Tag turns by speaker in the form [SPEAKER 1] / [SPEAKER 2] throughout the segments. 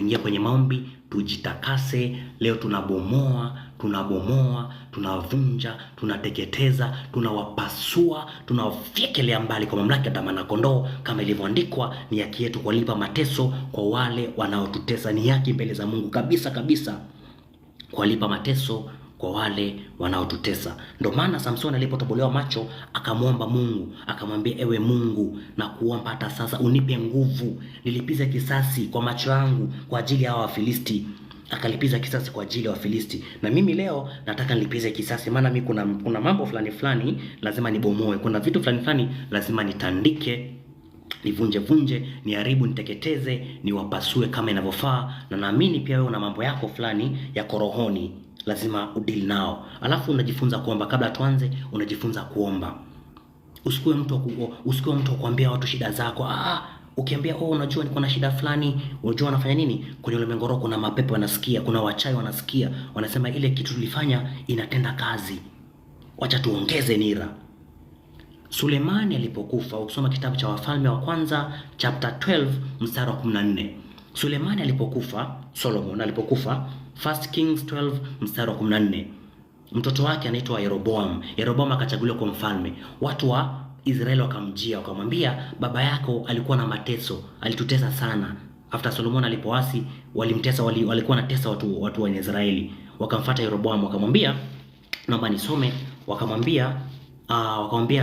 [SPEAKER 1] tuingie kwenye maombi, tujitakase. Leo tunabomoa, tunavunja, tunateketeza, tunawapasua, tunawafyekelea mbali kwa mamlaka ya damu na kondoo, kama ilivyoandikwa, ni haki yetu kuwalipa mateso kwa wale wanaotutesa. Ni haki mbele za Mungu kabisa kuwalipa mateso kwa wale wanaotutesa. Ndio maana Samson alipotobolewa macho akamwomba Mungu, akamwambia, ewe Mungu, na kuomba hata sasa unipe nguvu nilipize kisasi kwa macho yangu kwa ajili ya Wafilisti. Akalipiza kisasi kwa ajili ya Wafilisti. Na mimi leo nataka nilipize kisasi, maana mimi kuna mambo fulani lazima nibomoe. Kuna vitu fulani lazima nitandike, nivunje, niharibu, niteketeze, niwapasue kama inavyofaa. Na naamini pia wewe una mambo yako fulani ya rohoni lazima udili nao. Alafu unajifunza kuomba. Kabla tuanze, unajifunza kuomba. Usikuwe mtu kuambia watu shida zako. Ukiambia unajua niko na shida fulani, unajua wanafanya nini? Kwenye ulimwengu roho kuna mapepo wanasikia, kuna wachawi wanasikia, wanasema ile kitu tulifanya inatenda kazi. Wacha tuongeze nira. Sulemani alipokufa, ukisoma kitabu cha Wafalme wa Kwanza chapter 12 mstari wa 14. Sulemani alipokufa, Solomon alipokufa, 1 Kings 12 mstari wa 14. Mtoto wake anaitwa Yeroboam. Yeroboam akachaguliwa kwa mfalme. Watu wa Israeli wakamjia, wakamwambia, baba yako alikuwa na mateso, alitutesa sana. After Solomon alipoasi, walimtesa, walikuwa wanatesa watu wa Israeli. Wakamfuata Yeroboam, wakamwambia, naomba nisome. Wakamwambia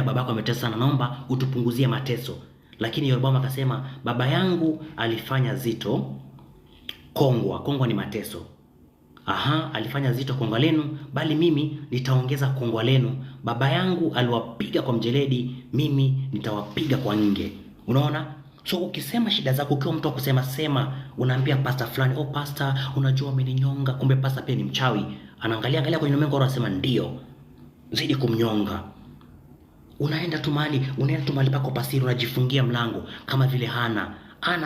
[SPEAKER 1] baba yako ametesa sana, naomba utupunguzie mateso. Lakini Yeroboam akasema, baba yangu alifanya zito kongwa ni mateso. Alifanya zito kongwa lenu, bali mimi nitaongeza kongwa lenu. Baba yangu aliwapiga kwa mjeledi, mimi nitawapiga kwa nge. Unaona? So ukisema shida zako, ukiwa mtu kusema, unaambia pastor fulani, pastor, unajua umeninyonga, kumbe pastor pia ni mchawi. Anaangalia kwenye ulimwengu roho, anasema ndio, zidi kumnyonga. Unaenda tu mahali pako pasiri, unajifungia mlango kama vile Hana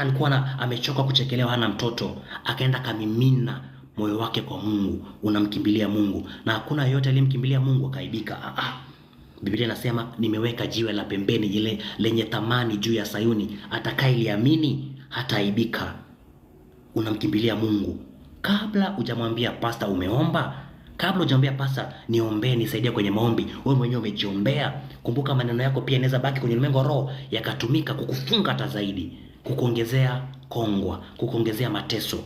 [SPEAKER 1] alikuwa amechoka kuchekelewa, hana mtoto, akaenda kamimina moyo wake kwa Mungu. Unamkimbilia Mungu, na hakuna yote aliyemkimbilia Mungu akaibika. Biblia inasema, nimeweka jiwe la pembeni ile lenye thamani juu ya Sayuni, atakayeliamini hataaibika. Unamkimbilia Mungu. Kabla hujamwambia pastor umeomba, kabla hujamwambia pastor niombe nisaidie kwenye maombi, wewe mwenyewe umejiombea. Kumbuka maneno yako pia yanaweza baki kwenye ulimwengu roho yakatumika kukufunga hata zaidi, kukuongezea kongwa, kukuongezea mateso.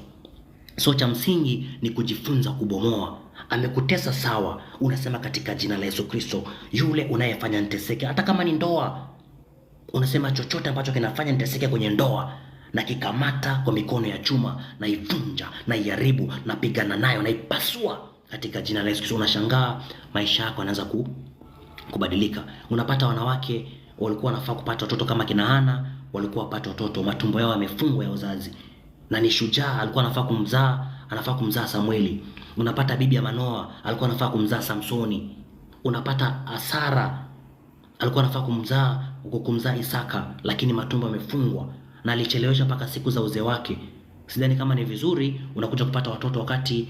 [SPEAKER 1] So cha msingi ni kujifunza kubomoa. Amekutesa sawa, unasema katika jina la Yesu Kristo, yule unayefanya niteseke, hata kama ni ndoa, unasema chochote ambacho kinafanya niteseke kwenye ndoa, na kikamata kwa mikono ya chuma, na ivunja, na iharibu, na pigana nayo, na ipasua katika jina la Yesu Kristo. Unashangaa maisha yako yanaanza kubadilika. Unapata wanawake walikuwa wanafaa kupata watoto kama kina Hana, walikuwa wapata watoto, matumbo yao yamefungwa ya uzazi, na ni shujaa, alikuwa anafaa kumzaa Samueli. Unapata bibi ya Manoa alikuwa anafaa kumzaa Samsoni. Unapata Sara alikuwa anafaa kumzaa Isaka, lakini matumbo yamefungwa na alichelewesha mpaka siku za uzee wake. Sidhani kama ni vizuri unakuja kupata watoto wakati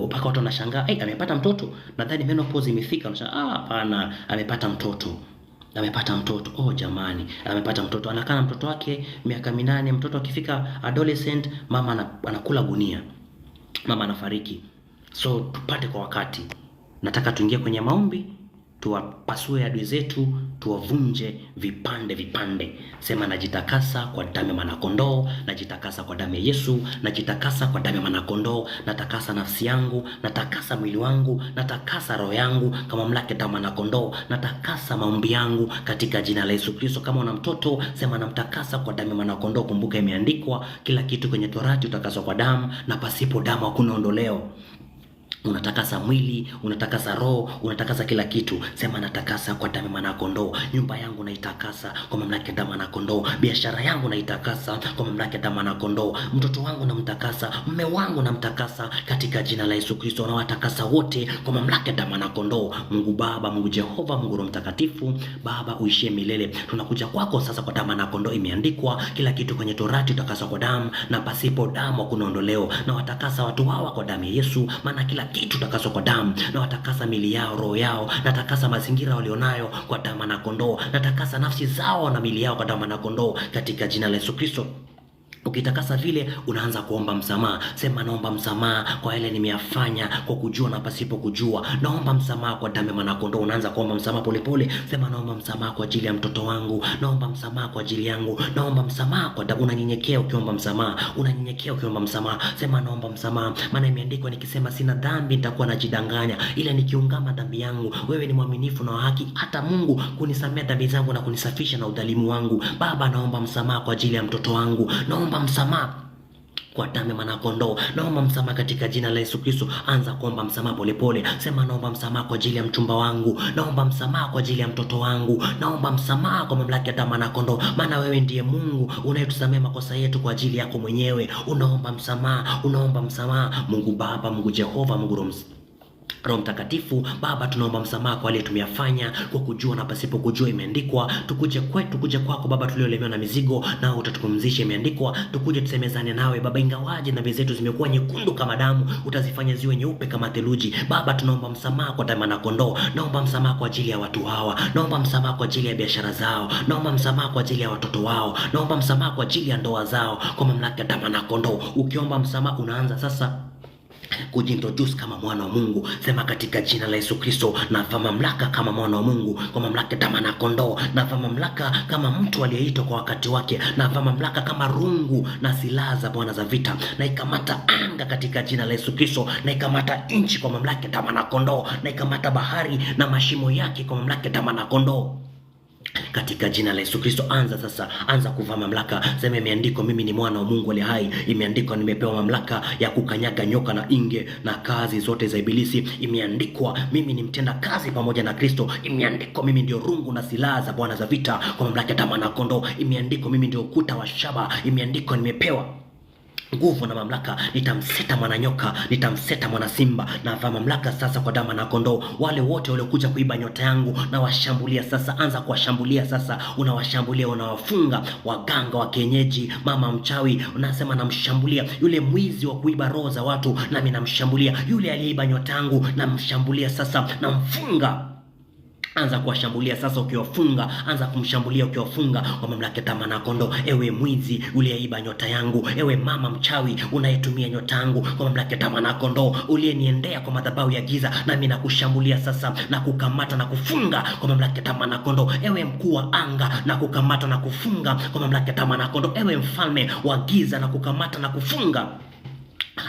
[SPEAKER 1] mpaka watu wanashangaa, amepata mtoto, nadhani menopause imefika. Unashangaa, hapana, amepata mtoto. Jamani, amepata mtoto. Anakaa na mtoto wake miaka 8. Mtoto akifika adolescent, mama anakula gunia, mama anafariki. So tupate kwa wakati. Nataka tuingie kwenye maombi, tuwapasue adui zetu, tuwavunje vipande. Sema, najitakasa kwa damu ya mwanakondoo, najitakasa kwa damu ya Yesu, najitakasa kwa damu ya mwanakondoo, natakasa nafsi yangu, natakasa mwili wangu, natakasa roho yangu kama mamlaka ya damu ya mwanakondoo, natakasa maombi yangu katika jina la Yesu Kristo. Kama una mtoto, sema namtakasa kwa damu ya mwanakondoo. Kumbuka imeandikwa, kila kitu kwenye Torati utakaswa kwa damu, na pasipo damu hakuna ondoleo. Unatakasa mwili, unatakasa roho, unatakasa kila kitu. Sema natakasa kwa damu ya mwanakondoo. Nyumba yangu naitakasa kwa mamlaka ya damu ya mwanakondoo. Biashara yangu naitakasa kwa mamlaka ya damu ya mwanakondoo. Mtoto wangu namtakasa, mume wangu namtakasa katika jina la Yesu Kristo. Na watakasa wote kwa mamlaka ya damu ya mwanakondoo. Mungu Baba, Mungu Jehova, Mungu Roho Mtakatifu, Baba uishie milele. Tunakuja kwako sasa kwa damu ya mwanakondoo. Imeandikwa, kila kitu kwenye Torati utakaswa kwa damu, na pasipo damu hakuna ondoleo. Na watakasa watu hawa kwa damu ya Yesu, maana kila kitu takaswa kwa damu. Na watakasa mili yao, roho yao, natakasa mazingira walionayo kwa damu na kondoo, natakasa nafsi zao na mili yao kwa damu na kondoo katika jina la Yesu Kristo. Ukitakasa vile unaanza kuomba msamaha. Sema naomba msamaha kwa yale nimeyafanya kwa kujua na pasipo kujua. Naomba msamaha kwa damu ya mwanakondoo. Unaanza kuomba msamaha polepole. Sema naomba msamaha kwa ajili ya mtoto wangu. Naomba msamaha kwa ajili yangu. Naomba msamaha kwa damu. Unanyenyekea ukiomba msamaha. Unanyenyekea ukiomba msamaha. Sema naomba msamaha. Maana imeandikwa nikisema sina dhambi nitakuwa najidanganya. Ila nikiungama dhambi yangu, wewe ni mwaminifu na wa haki hata Mungu kunisamea dhambi zangu na kunisafisha na udhalimu wangu. Baba, naomba msamaha kwa ajili ya mtoto wangu. Naomba msamaha kwa damu ya mwanakondoo. Naomba msamaha katika jina la Yesu Kristo. Anza kuomba msamaha polepole. Sema naomba msamaha kwa ajili ya mchumba wangu. Naomba msamaha kwa ajili ya mtoto wangu. Naomba msamaha kwa mamlaka ya damu ya mwanakondoo. Maana wewe ndiye Mungu unayetusamea makosa yetu kwa ajili yako mwenyewe. Unaomba msamaha, unaomba msamaha. Mungu Baba, Mungu Jehova, Mungu Roho Mtakatifu, Baba, tunaomba msamaha kwa yale tumeyafanya kwa kujua na pasipo kujua. Imeandikwa tukuje kwetu, tukuje kwako Baba tuliolemewa na mizigo, nao utatupumzisha. Imeandikwa tukuje tusemezane nawe Baba, ingawaje dhambi zetu zimekuwa nyekundu kama damu, utazifanya ziwe nyeupe kama theluji. Baba, tunaomba msamaha kwa damu ya kondoo. Naomba msamaha kwa ajili ya watu hawa. Naomba msamaha kwa ajili ya biashara zao. Naomba msamaha kwa ajili ya watoto wao. Naomba msamaha kwa ajili ya ndoa zao kwa mamlaka ya damu ya kondoo. Ukiomba msamaha unaanza sasa kujintroduce kama mwana wa Mungu. Sema katika jina la Yesu Kristo, navaa mamlaka kama mwana wa Mungu kwa mamlaka damu na kondoo. Navaa mamlaka kama mtu aliyeitwa kwa wakati wake. Navaa mamlaka kama rungu na silaha za Bwana za vita. Na ikamata anga katika jina la Yesu Kristo. Na ikamata nchi kwa mamlaka damu na kondoo. Na ikamata bahari na mashimo yake kwa mamlaka damu na kondoo. Katika jina la Yesu Kristo, anza sasa, anza kuvaa mamlaka. Sema imeandikwa mimi ni mwana wa Mungu aliye hai. Imeandikwa nimepewa mamlaka ya kukanyaga nyoka na inge na kazi zote za ibilisi. Imeandikwa mimi ni mtenda kazi pamoja na Kristo. Imeandikwa mimi ndio rungu na silaha za Bwana za vita kwa mamlaka ya damu na kondoo. Imeandikwa mimi ndio ukuta wa shaba. Imeandikwa nimepewa nguvu na mamlaka. Nitamseta mwana nyoka, nitamseta mwana simba. Na vaa mamlaka sasa kwa damu na kondoo. Wale wote waliokuja kuiba nyota yangu na washambulia sasa. Anza kuwashambulia sasa. Unawashambulia, unawafunga. Waganga wa kienyeji, mama mchawi, unasema namshambulia. Yule mwizi wa kuiba roho za watu, nami namshambulia. Yule aliyeiba nyota yangu namshambulia sasa, namfunga. Anza kuwashambulia sasa ukiwafunga. Anza kumshambulia ukiwafunga kwa mamlaka ya damu na kondoo. Ewe mwizi uliyeiba nyota yangu, ewe mama mchawi unayetumia nyota yangu kwa mamlaka ya damu na kondoo, uliyeniendea kwa madhabahu ya giza, nami nakushambulia sasa na kukamata na kufunga kwa mamlaka ya damu na kondoo. Ewe mkuu wa anga na kukamata na kufunga kwa mamlaka ya damu na kondoo. Ewe mfalme wa giza na kukamata na kufunga.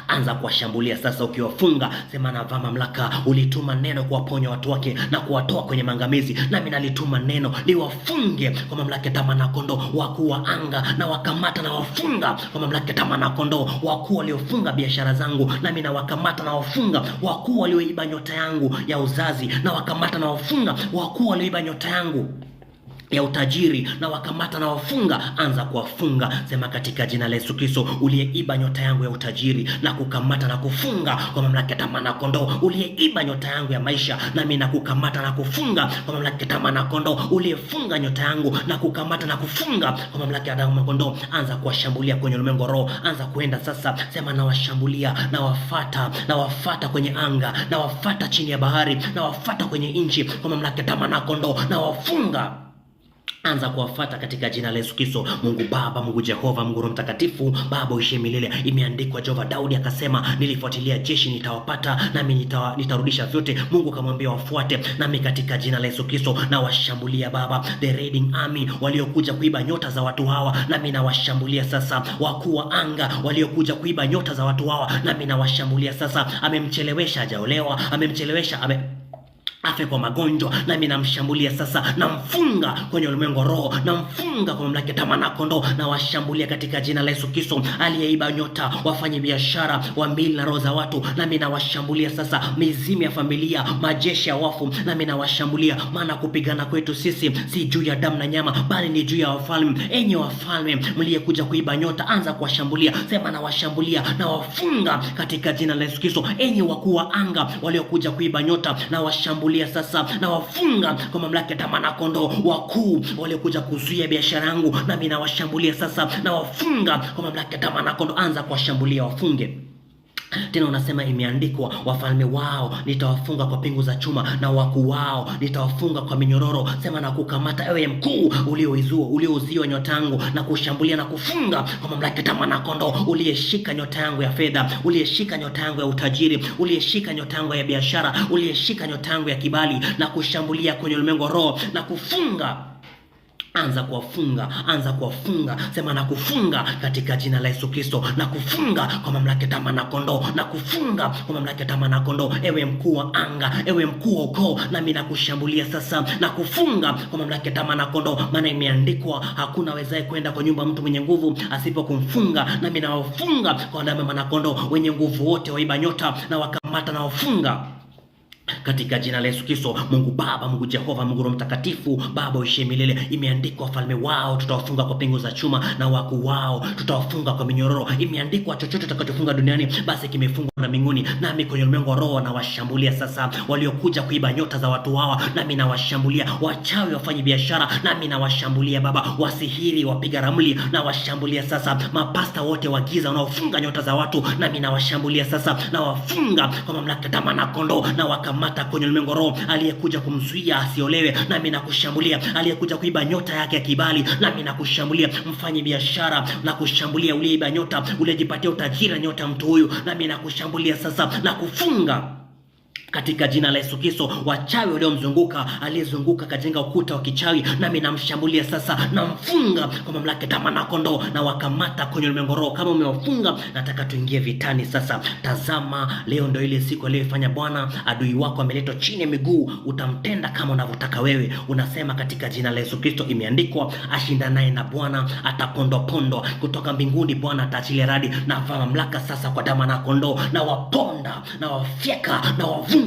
[SPEAKER 1] Anza kuwashambulia sasa ukiwafunga. Sema navaa mamlaka. Ulituma neno kuwaponya watu wake na kuwatoa kwenye maangamizi, nami nalituma neno liwafunge kwa mamlaka ya damu na kondoo. Wakuu wa anga na wakamata na wafunga kwa mamlaka ya damu na kondoo. Wakuu waliofunga biashara zangu, nami na wakamata na wafunga. Wakuu walioiba nyota yangu ya uzazi na wakamata na wafunga. Wakuu walioiba nyota yangu ya utajiri na wakamata na wafunga. Anza kuwafunga. Sema katika jina la Yesu Kristo, uliyeiba nyota yangu ya utajiri na kukamata na kufunga kwa mamlaka ya damu na kondoo. Uliyeiba nyota yangu ya maisha, nami na kukamata na kufunga kwa mamlaka ya damu na kondoo. Uliyefunga nyota yangu na kukamata na kufunga kwa mamlaka ya damu na kondoo. Anza kuwashambulia kwenye ulimwengu roho. Anza kuenda sasa. Sema na washambulia, na wafata kwenye anga, na wafata chini ya bahari, na wafata kwenye nchi kwa mamlaka ya damu na kondoo, na wafunga. Anza kuwafuata katika jina la Yesu Kristo. Mungu Baba, Mungu Jehova, Mungu Roho Mtakatifu, Baba uishie milele. Imeandikwa Jehova Daudi akasema, nilifuatilia jeshi nitawapata, nami nitarudisha vyote. Mungu akamwambia wafuate, nami katika jina la Yesu Kristo na washambulia Baba the raiding army waliokuja kuiba nyota za watu hawa, nami na washambulia sasa. Wakuu wa anga waliokuja kuiba nyota za watu hawa, nami na washambulia sasa. Amemchelewesha hajaolewa, amemchelewesha afe kwa magonjwa, nami namshambulia sasa. Namfunga kwenye ulimwengu roho, namfunga kwa mamlaka ya damu na kondoo, na washambulia katika jina la Yesu Kristo. Aliyeiba nyota, wafanye biashara wa mili na roho za watu, nami nawashambulia sasa. Mizimu ya familia, majeshi ya wafu, nami nawashambulia. Maana kupigana kwetu sisi si juu ya damu na nyama, bali ni juu ya wafalme. Enyi wafalme mliyekuja kuiba nyota, anza kuwashambulia. Sema nawashambulia na wafunga katika jina la Yesu Kristo. Enyi wakuu wa anga waliokuja kuiba nyota, na washambulia sasa, na wafunga kwa mamlaka ya damu na kondoo. Wakuu waliokuja kuzuia biashara yangu, nami nawashambulia sasa, na wafunga kwa mamlaka ya damu na kondoo. Anza kuwashambulia, wafunge. Tena unasema imeandikwa, wafalme wao nitawafunga kwa pingu za chuma, na wakuu wao nitawafunga kwa minyororo. Sema na kukamata, ewe mkuu uliouzia nyota yangu, na kushambulia na kufunga kwa mamlaka ya mwana kondoo, uliyeshika nyota yangu ya fedha, uliyeshika nyota yangu ya utajiri, uliyeshika nyota yangu ya biashara, uliyeshika nyota yangu ya kibali, na kushambulia kwenye ulimwengu roho na kufunga. Anza kuwafunga. Sema na kufunga katika jina la Yesu Kristo, na kufunga kwa mamlaka ya mwana kondoo, na kufunga kwa mamlaka ya mwana kondoo. Ewe mkuu wa anga, ewe mkuu wa ukoo, nami nakushambulia sasa, na kufunga kwa mamlaka ya mwana kondoo, maana imeandikwa, hakuna awezaye kwenda kwa nyumba mtu mwenye nguvu asipokumfunga. Nami nawafunga kwa damu ya mwana kondoo, wenye nguvu wote waiba nyota na wakamata, na wafunga katika jina la Yesu Kristo. Mungu Baba, Mungu Jehova, Mungu Roho Mtakatifu, Baba uishie milele. Imeandikwa, wafalme wao tutawafunga kwa pingu za chuma, na wakuu wao tutawafunga kwa minyororo. Imeandikwa, chochote tutakachofunga duniani basi kimefungwa na mbinguni. Nami kwenye ulimwengu wa roho nawashambulia sasa waliokuja kuiba nyota za watu wao, nami nawashambulia. Wachawi, wafanye biashara, nami nawashambulia Baba. Wasihiri, wapiga ramli, nawashambulia sasa. Mapasta wote wa giza wanaofunga nyota za watu, nami nawashambulia sasa, nawafunga kwa mamlaka ya mwana kondoo, na wakamata kwenye ulimwengu roho. Aliyekuja kumzuia asiolewe, nami nakushambulia. Aliyekuja kuiba nyota yake ya kibali, nami nakushambulia. Mfanye biashara, na kushambulia. Uliyeiba nyota, uliyejipatia utajiri nyota mtu huyu, nami nakushambulia sasa, na kufunga katika jina la Yesu Kristo. Wachawi waliomzunguka, aliyezunguka kajenga ukuta wa kichawi, nami namshambulia sasa, namfunga kwa mamlaka ya mwana kondoo, na wakamata kwenye ulimwengu roho. Kama umewafunga, nataka tuingie vitani sasa. Tazama, leo ndio ile siku aliyofanya Bwana. Adui wako ameletwa chini ya miguu, utamtenda kama unavyotaka wewe. Unasema katika jina la Yesu Kristo, imeandikwa, ashindanaye na Bwana atapondwa pondwa. Kutoka mbinguni Bwana ataachilia radi, na mamlaka sasa kwa damu na kondoo, na waponda, na wafyeka, na wavunja.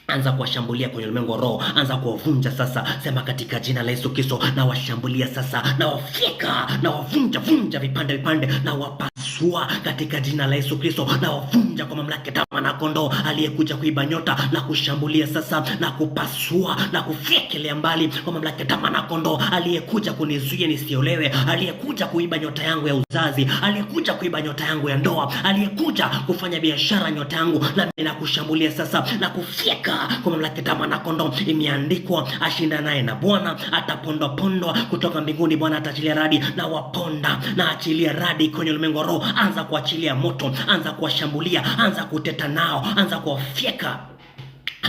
[SPEAKER 1] Anza kuwashambulia kwenye ulimwengu wa roho, anza kuwavunja sasa. Sema katika jina la Yesu Kristo, na washambulia sasa, na wafyeka, na wavunja vipande, na wapasua katika jina la Yesu Kristo, na wavunja kwa mamlaka ya mwana kondoo, aliyekuja kuiba nyota, na kushambulia sasa, na kupasua na kufyekelea mbali kwa mamlaka ya mwana kondoo, aliyekuja kunizuia nisiolewe, aliyekuja kuiba nyota yangu ya uzazi, aliyekuja kuiba nyota yangu ya ndoa, aliyekuja kufanya biashara nyota yangu, na nakushambulia sasa, na kufyeka kwa mamlaka ya mwana kondoo. Imeandikwa, ashindanaye na Bwana atapondwa. Kutoka mbinguni Bwana ataachilia radi, na waponda, na achilia radi kwenye ulimwengu wa roho. Anza kuachilia moto, anza kuwashambulia, anza kuteta nao, anza kuwafyeka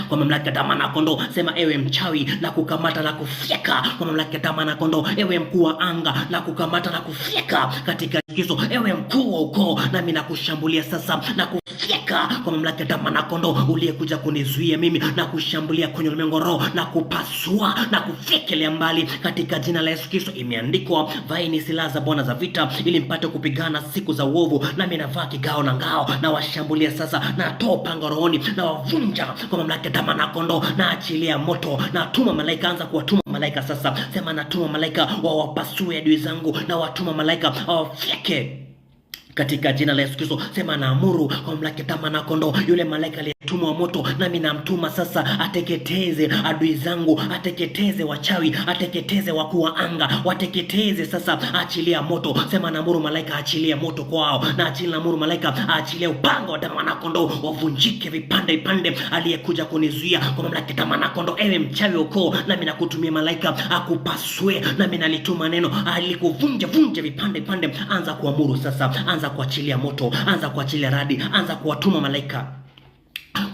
[SPEAKER 1] kwa mamlaka ya mwana kondoo. Sema, ewe mchawi, na kukamata na kufyeka kwa mamlaka ya mwana kondoo. Ewe mkuu wa anga, na kukamata na kufyeka katika Kristo. Ewe mkuu wa ukoo, nami nakushambulia sasa, na kufyeka kwa mamlaka ya mwana kondoo, uliyekuja kunizuia mimi, na kushambulia kwenye ulimwengu roho, na kupasua na kufyekelea mbali katika jina la Yesu Kristo. Imeandikwa, vaeni silaha za Bwana za vita, ili mpate kupigana siku za uovu. Nami navaa kigao na ngao, na washambulia sasa, na toa upanga rohoni, na wavunja kwa mamlaka ya mwana kondoo, na achilia moto, na tuma malaika. Anza kuwatuma malaika sasa. Sema, natuma malaika wawapasue adui zangu, na watuma malaika wawafyeke katika jina la Yesu Kristo. Sema, naamuru kwa mamlaka ya mwana kondoo, yule malaika aliyetumwa moto, nami namtuma sasa, ateketeze adui zangu, ateketeze wachawi, ateketeze wakuu wa anga, wateketeze sasa. Achilia moto. Sema, naamuru malaika achilie moto kwao, na naamuru malaika achilie upanga wa mwana kondoo, wavunjike vipande. Aliyekuja kunizuia kwa mamlaka ya mwana kondoo, ewe mchawi ukoo, nami nakutumia malaika akupasue, nami nalituma neno alikuvunja vipande. Anza kuamuru sasa, anza kuachilia moto, anza kuachilia radi, anza kuwatuma malaika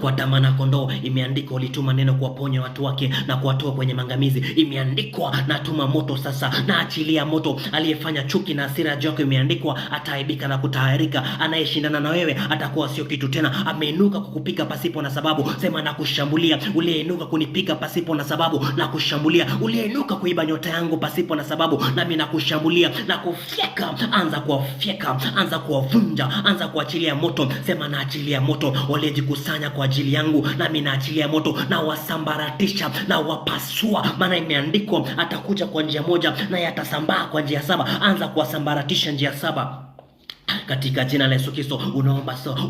[SPEAKER 1] kwa damu na kondoo. Imeandikwa, ulituma neno kuwaponya watu wake na kuwatoa kwenye mangamizi. Imeandikwa, natuma moto sasa, na achilia moto. Aliyefanya chuki na hasira juu yako, imeandikwa, ataaibika na kutahayarika. Anayeshindana na wewe atakuwa sio kitu tena. Ameinuka kukupiga pasipo na sababu. Sema, na kushambulia. Uliyeinuka kunipiga pasipo na sababu, na kushambulia. Uliyeinuka kuiba nyota yangu pasipo na sababu, nami na kushambulia na kufyeka. Anza kuwafyeka, anza kuwavunja, anza kuachilia moto. Sema, na achilia moto. Waliyejikusanya kwa ajili yangu, nami naachilia moto, na wasambaratisha, na wapasua. Maana imeandikwa, atakuja kwa njia moja, na yatasambaa kwa njia saba. Anza kuwasambaratisha njia saba katika jina la Yesu Kristo.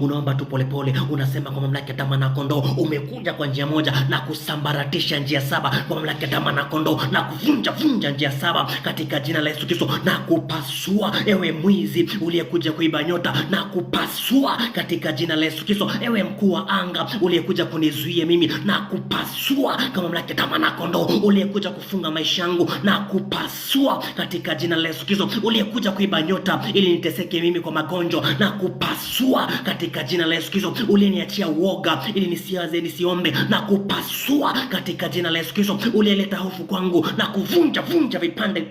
[SPEAKER 1] Unaomba tu polepole, unasema kwa mamlaka ya damu na kondoo, umekuja kwa njia moja na kusambaratisha njia saba kwa mamlaka ya damu na kondoo, na kuvunja njia saba katika jina la Yesu Kristo, na kupasua ewe mwizi uliyekuja kuiba nyota, na kupasua katika jina la Yesu Kristo. Ewe mkuu wa anga uliyekuja kunizuia mimi, na kupasua kwa mamlaka ya damu na kondoo, uliyekuja kufunga maisha yangu, na kupasua katika jina la Yesu Kristo. Uliyekuja kuiba nyota ili niteseke mimi kwa magonjwa, na kupasua katika jina la Yesu Kristo. Uliyeniachia uoga ili nisiombe, na kupasua katika jina la Yesu Kristo. Uliyeleta hofu kwangu, na kuvunja vipande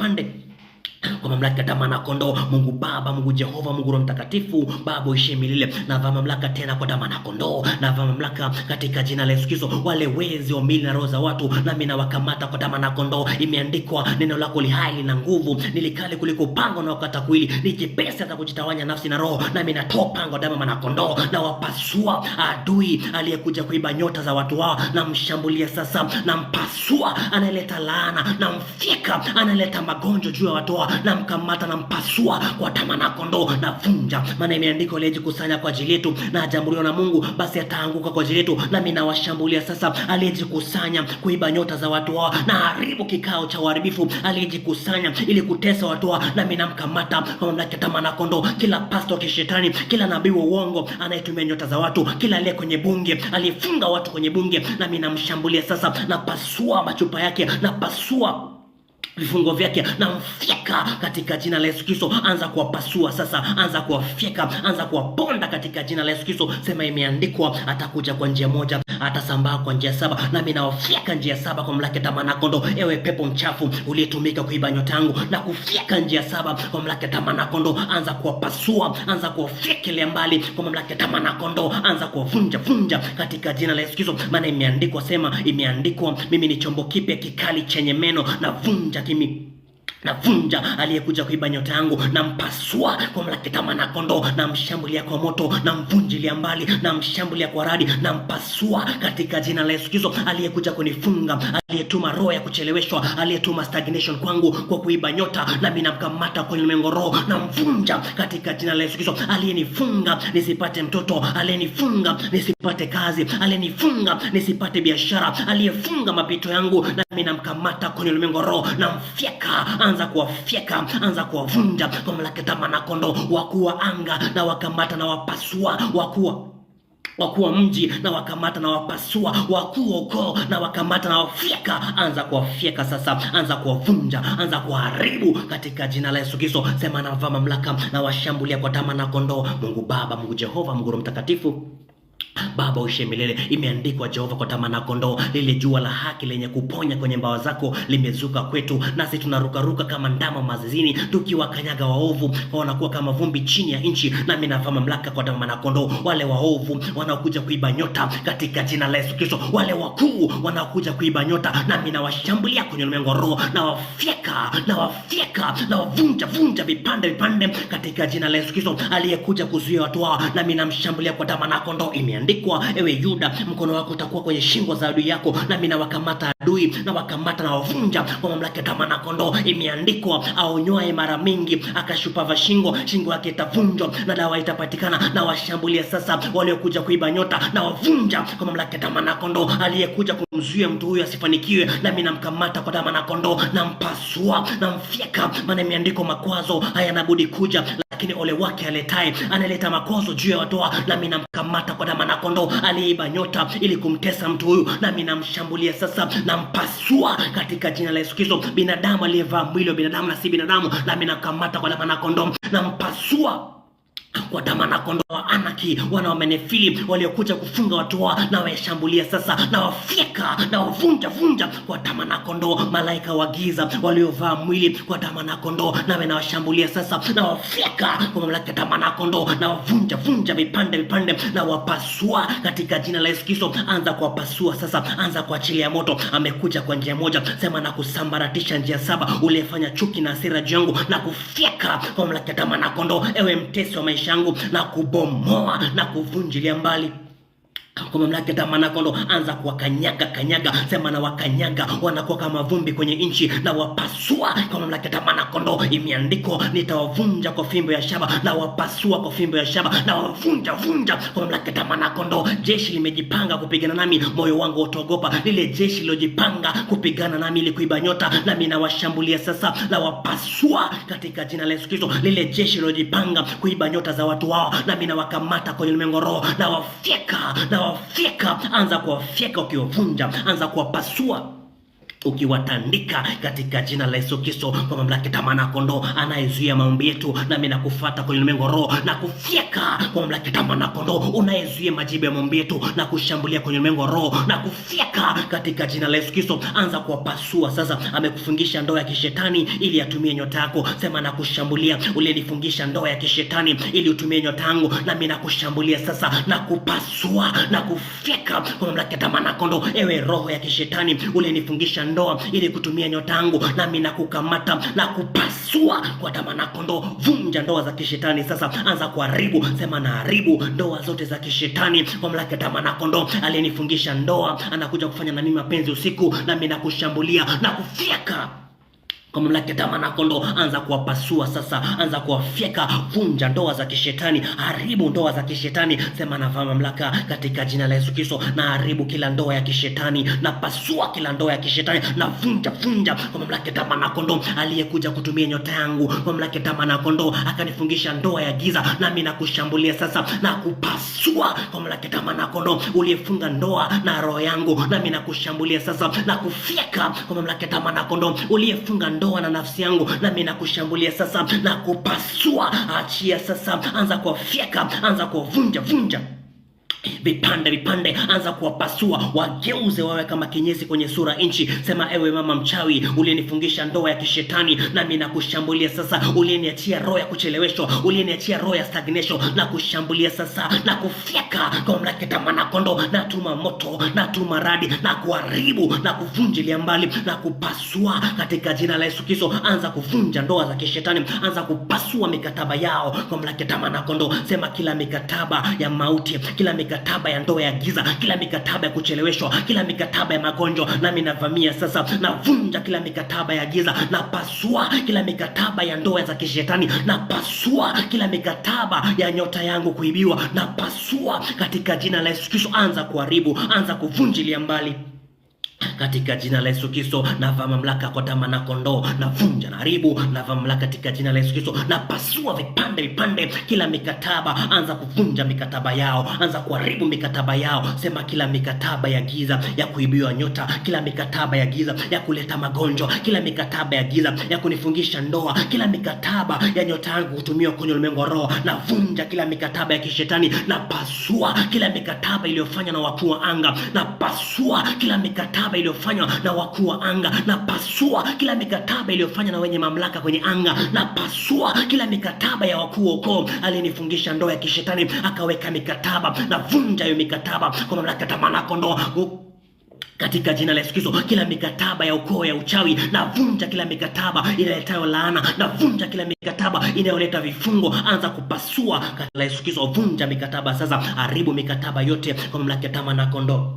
[SPEAKER 1] kwa mamlaka ya damu na kondoo. Mungu Baba, Mungu Jehova, Mungu Roho Mtakatifu, Baba uishie milele, na vaa mamlaka tena kwa damu na kondoo, na vaa mamlaka katika jina la Yesu Kristo. Wale wezi wa mili na roho za watu, nami nawakamata kwa damu na kondoo. Imeandikwa, neno lako li hai lina nguvu, nilikali kuliko upanga na ukata kuwili, ni jepesi hata kujitawanya nafsi na roho. Nami natoa upanga wa damu na kondoo, na wapasua adui aliyekuja kuiba nyota za watu wao, na mshambulia sasa, na mpasua analeta laana, na mfika analeta magonjwa juu ya watu wao, na mkamata na mpasua kwa damu na kondoo, na vunja. Maana imeandikwa, aliyejikusanya kwa ajili yetu na ajamuliwa na Mungu, basi ataanguka kwa ajili yetu. Nami nawashambulia sasa aliyejikusanya kuiba nyota za watu wao, na haribu kikao cha uharibifu aliyejikusanya ili kutesa watu wao. Nami namkamata kwa mamlaka ya damu na kondoo, kila pastor kishetani, kila nabii wa uongo anayetumia nyota za watu, kila aliye kwenye bunge alifunga watu kwenye bunge, nami namshambulia sasa, napasua machupa yake, napasua vifungo vyake, na mfyeka katika jina la Yesu Kristo. Anza kuwapasua sasa, anza kuwafyeka, anza kuwaponda katika jina la Yesu Kristo. Sema imeandikwa, atakuja kwa njia moja, atasambaa kwa njia saba, nami nawafyeka njia saba kwa mamlaka ya damu na kondoo. Ewe pepo mchafu uliyetumika kuiba nyota yangu, na kufyeka njia saba kwa mamlaka ya damu na kondoo. Anza kuwapasua, anza kuwafyekelea mbali kwa mamlaka ya damu na kondoo. Anza kuwavunja katika jina la Yesu Kristo. Maana imeandikwa, sema imeandikwa, mimi ni chombo kipya kikali chenye meno, na vunja navunja aliyekuja kuiba nyota yangu, na mpasua kwa mamlaka ya damu na kondoo, na mshambulia kwa moto, na mvunjilia mbali, na mshambulia kwa radi, na mpasua katika jina la Yesu Kristo. Aliyekuja kunifunga, aliyetuma roho ya kucheleweshwa, aliyetuma stagnation kwangu kwa kuiba nyota, nami namkamata kwenye ulimwengu roho, na mvunja katika jina la Yesu Kristo. Aliyenifunga nisipate mtoto, aliyenifunga nisipate kazi, aliyenifunga nisipate biashara, aliyefunga mapito yangu, nami namkamata kwenye ulimwengu roho, na mfyeka. Anza kuwafyeka, anza kuwavunja kwa mamlaka ya damu na kondoo. Wakuu wa anga na wakamata na wapasua, wakuu wa mji na wakamata na wapasua, wakuu wa ukoo na wakamata na wafyeka. Anza kuwafyeka sasa, anza kuwavunja, anza kuharibu katika jina la Yesu Kristo. Sema navaa mamlaka na washambulia kwa damu na kondoo. Mungu Baba, Mungu Jehova, Mungu Roho Mtakatifu, Baba uishie milele. Imeandikwa, Jehova, kwa damu na kondoo, lile jua la haki lenye kuponya kwenye mbawa zako limezuka kwetu, nasi tunarukaruka kama ndama mazizini, tukiwakanyaga waovu wanakuwa kama vumbi chini ya nchi. Nami navaa mamlaka kwa damu na kondoo. Wale waovu wanaokuja kuiba nyota katika jina la Yesu Kristo, wale wakuu wanaokuja kuiba nyota, nami nawashambulia kwenye ulimwengu roho, na wafyeka na wavunja vipande katika jina la Yesu Kristo. Aliyekuja kuzuia watu wao, nami namshambulia kwa damu na kondoo. Imeandikwa, ewe Yuda, mkono wako utakuwa kwenye shingo za adui yako, nami nawakamata adui, na wakamata na wavunja kwa mamlaka ya damu na kondoo. Imeandikwa, aonywaye mara mingi akashupava shingo yake itavunjwa na dawa itapatikana. Na washambulia sasa waliokuja kuiba nyota, na wavunja kwa mamlaka ya damu na kondoo. Aliyekuja kumzuia mtu huyu asifanikiwe, nami namkamata kwa damu na kondoo, na mpasua na mfyeka. Maana imeandikwa, makwazo hayana budi kuja, lakini ole wake aletaye analeta makozo juu ya watu, nami namkamata kwa damu na kondoo. Aliyeiba nyota ili kumtesa mtu huyu, nami namshambulia sasa, nampasua katika jina la Yesu Kristo. Binadamu aliyevaa mwili wa binadamu na si binadamu, nami namkamata kwa damu na kondoo, nampasua kwa damu na kondoo. Anaki, wana wa Menefili waliokuja kufunga watu wao, na washambulia sasa, na wafyeka na wavunja kwa damu na kondoo. Malaika wa giza waliovaa mwili kwa damu na kondoo, nawe na washambulia sasa, na wafyeka kwa mamlaka ya damu na kondoo, na wavunja vipande na wapasua katika jina la Yesu Kristo. Anza kuwapasua sasa, anza kuachilia moto. Amekuja kwa njia moja, sema na kusambaratisha njia saba. Uliyefanya chuki na hasira juu yangu, na kufyeka kwa mamlaka ya damu na kondoo. Ewe mtesi wa maisha yangu, na kubomoa na kuvunjilia mbali Kwa mamlaka ya mwana-kondoo, anza kuwakanyaga kanyaga. Sema na wakanyaga, wanakuwa kama vumbi kwenye nchi, na wapasua kwa mamlaka ya mwana-kondoo. Imeandikwa, nitawavunja kwa fimbo ya shaba, na wapasua kwa fimbo ya shaba, na wavunja kwa mamlaka ya mwana-kondoo. Jeshi limejipanga kupigana nami, moyo wangu utaogopa. Lile jeshi lilojipanga kupigana nami ili kuiba nyota, nami nawashambulia sasa, na wapasua katika jina la Yesu Kristo. Lile jeshi lilojipanga kuiba nyota za watu wao, nami nawakamata kwenye ulimwengu roho, na wafyeka anza kuwafyeka ukiwavunja, anza kuwapasua ukiwatandika katika jina la Yesu Kristo. Kwa mamlaka ya mwana-kondoo anayezuia maombi yetu, nami nakufuata kwenye ulimwengu roho na kufyeka. Kwa mamlaka ya mwana-kondoo unayezuia majibu ya maombi yetu na kushambulia kwenye ulimwengu roho na kufyeka katika jina la Yesu Kristo. Anza kuwapasua sasa. Amekufungisha ndoa ya kishetani ili atumie nyota yako. Sema na kushambulia. Ulinifungisha ndoa ya kishetani ili utumie nyota yangu, nami nakushambulia sasa na kupasua na kufyeka kwa mamlaka ya mwana-kondoo. Ewe roho ya kishetani, ulinifungisha ndoa ili kutumia nyota yangu, nami nakukamata na kupasua kwa damu na kondoo. Vunja ndoa za kishetani sasa, anza kuharibu. Sema na haribu ndoa zote za kishetani kwa mamlaka ya damu na kondoo. Aliyenifungisha ndoa anakuja kufanya na mimi mapenzi usiku, nami nakushambulia na kufyeka kwa mamlaka ya mwana-kondoo. Anza kuwapasua sasa, anza kuwafyeka. Vunja ndoa za kishetani, haribu ndoa za kishetani. Sema na mamlaka katika jina la Yesu Kristo, na haribu kila ndoa ya kishetani, na pasua kila ndoa ya kishetani, na vunja kwa mamlaka ya mwana-kondoo. Aliyekuja kutumia nyota yangu kwa mamlaka ya mwana-kondoo akanifungisha ndoa ya giza, nami nakushambulia sasa na kupasua kwa mamlaka ya mwana-kondoo. Uliyefunga ndoa na roho yangu, nami nakushambulia sasa na kufyeka kwa mamlaka ya mwana-kondoo. Uliyefunga ndoa na nafsi yangu, nami nakushambulia sasa na kupasua. Achia sasa, anza kuwafyeka, anza kuwavunja vipande, anza kuwapasua. Wageuze wawe kama kinyesi kwenye sura inchi. Sema, ewe mama mchawi, uliyenifungisha ndoa ya kishetani, nami nakushambulia sasa. Uliyeniachia roho ya kucheleweshwa, uliyeniachia roho ya stagnation, na kushambulia sasa na kufyeka kwa mamlaka ya mwana-kondoo. Natuma moto, natuma radi, na kuharibu na kuvunjilia mbali na kupasua katika jina la Yesu Kristo. Anza kuvunja ndoa za kishetani, anza kupasua mikataba yao kwa mamlaka ya mwana-kondoo. Sema, kila mikataba ya mauti, kila mikataba ya ndoa ya giza, kila mikataba ya kucheleweshwa, kila mikataba ya magonjwa, nami navamia sasa, navunja kila mikataba ya giza, na pasua kila mikataba ya ndoa za kishetani, na pasua kila mikataba ya nyota yangu kuibiwa, na pasua katika jina la Yesu Kristo. Anza kuharibu, anza kuvunjilia mbali katika jina la Yesu Kristo. Navaa mamlaka kwa damu na kondoo, navunja na haribu. Navaa mamlaka katika jina la Yesu Kristo, na pasua vipande kila mikataba. Anza kuvunja mikataba yao, anza kuharibu mikataba yao. Sema, kila mikataba ya giza ya kuibiwa nyota, kila mikataba ya giza ya kuleta magonjwa, kila mikataba ya giza ya kunifungisha ndoa, kila mikataba ya nyota yangu kutumiwa kwenye ulimwengu roho, navunja kila mikataba ya kishetani, na pasua kila mikataba iliyofanywa na wakuu wa anga, na pasua kila mikataba iliyofanywa na wakuu wa anga, na pasua kila mikataba iliyofanywa na wenye mamlaka kwenye anga, na pasua kila mikataba ya wakuu wa ukoo. Alinifungisha ndoa ya kishetani akaweka mikataba, na vunja hiyo mikataba kwa mamlaka ya mwana-kondoo katika jina la Yesu Kristo. Kila mikataba ya ukoo ya uchawi, na vunja kila mikataba inayoleta laana, na vunja kila mikataba inayoleta vifungo. Anza kupasua katika la Yesu Kristo. Vunja mikataba sasa, haribu mikataba yote kwa mamlaka ya mwana-kondoo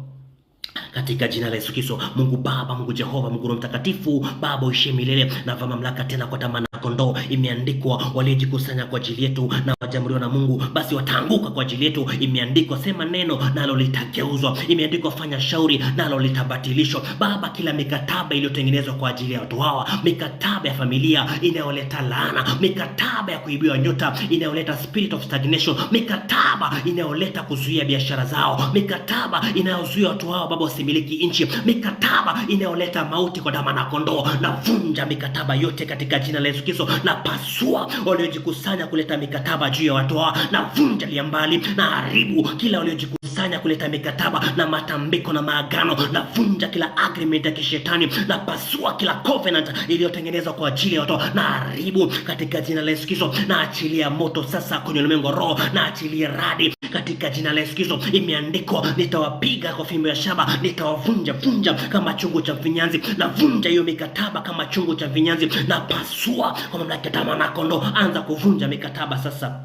[SPEAKER 1] katika jina la Yesu Kristo. Mungu Baba, Mungu Jehova, Mungu Roho Mtakatifu, Baba uishie milele, na vama mamlaka tena kwa damu na kondoo. Imeandikwa, waliojikusanya kwa ajili yetu na wajamriwa na Mungu, basi wataanguka kwa ajili yetu. Imeandikwa, sema neno nalo litageuzwa. Imeandikwa, fanya shauri nalo litabatilishwa. Baba, kila mikataba iliyotengenezwa kwa ajili ya watu hawa, mikataba ya familia inayoleta laana, mikataba ya kuibiwa nyota inayoleta spirit of stagnation, mikataba inayoleta kuzuia biashara zao, mikataba inayozuia watu hawa Baba wasimiliki nchi, mikataba inayoleta mauti kwa damu na kondoo, na vunja mikataba yote katika jina la Yesu Kristo. Na pasua waliojikusanya kuleta mikataba juu ya watu hawa, na vunja lia mbali, na haribu kila waliojikusanya kuleta mikataba na matambiko na maagano, na vunja kila agreement ya kishetani, na pasua kila covenant iliyotengenezwa kwa ajili ya watu, na haribu katika jina la Yesu Kristo. Na achilia moto sasa kwenye ulimwengu roho, na achilia radi katika jina la Yesu Kristo. Imeandikwa, nitawapiga kwa fimbo ya shaba, nitawavunja kama chungu cha vinyanzi. Na vunja hiyo mikataba kama chungu cha vinyanzi, na pasua kwa mamlaka ya damu na kondoo. Anza kuvunja mikataba sasa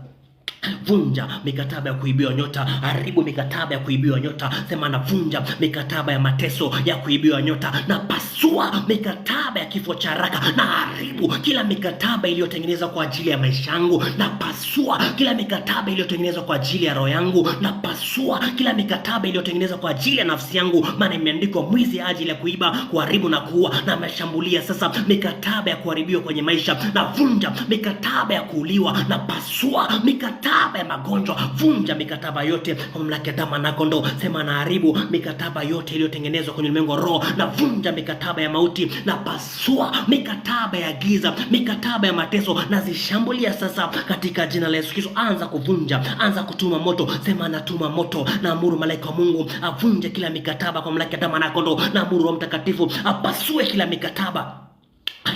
[SPEAKER 1] Vunja mikataba ya kuibiwa nyota, haribu mikataba ya kuibiwa nyota. Sema navunja mikataba ya mateso ya kuibiwa nyota, na pasua mikataba ya kifo cha haraka, na haribu kila mikataba iliyotengenezwa kwa ajili ya maisha yangu, na pasua kila mikataba iliyotengenezwa kwa ajili ya roho yangu, na pasua kila mikataba iliyotengenezwa kwa ajili ya nafsi yangu, maana imeandikwa mwizi ajili ya kuiba, kuharibu na kuua. Na ameshambulia sasa mikataba ya kuharibiwa kwenye maisha, na vunja mikataba ya kuuliwa, na pasua mikataba ya magonjwa. Vunja mikataba yote kwa mamlaka ya damu na kondoo. Sema naharibu mikataba yote iliyotengenezwa kwenye ulimwengu roho, na vunja mikataba ya mauti, na pasua mikataba ya giza, mikataba ya mateso, na zishambulia sasa katika jina la Yesu Kristo. Anza kuvunja, anza kutuma moto. Sema natuma moto, na amuru malaika wa Mungu avunje kila mikataba kwa mamlaka ya damu na kondoo, na amuru Roho Mtakatifu apasue kila mikataba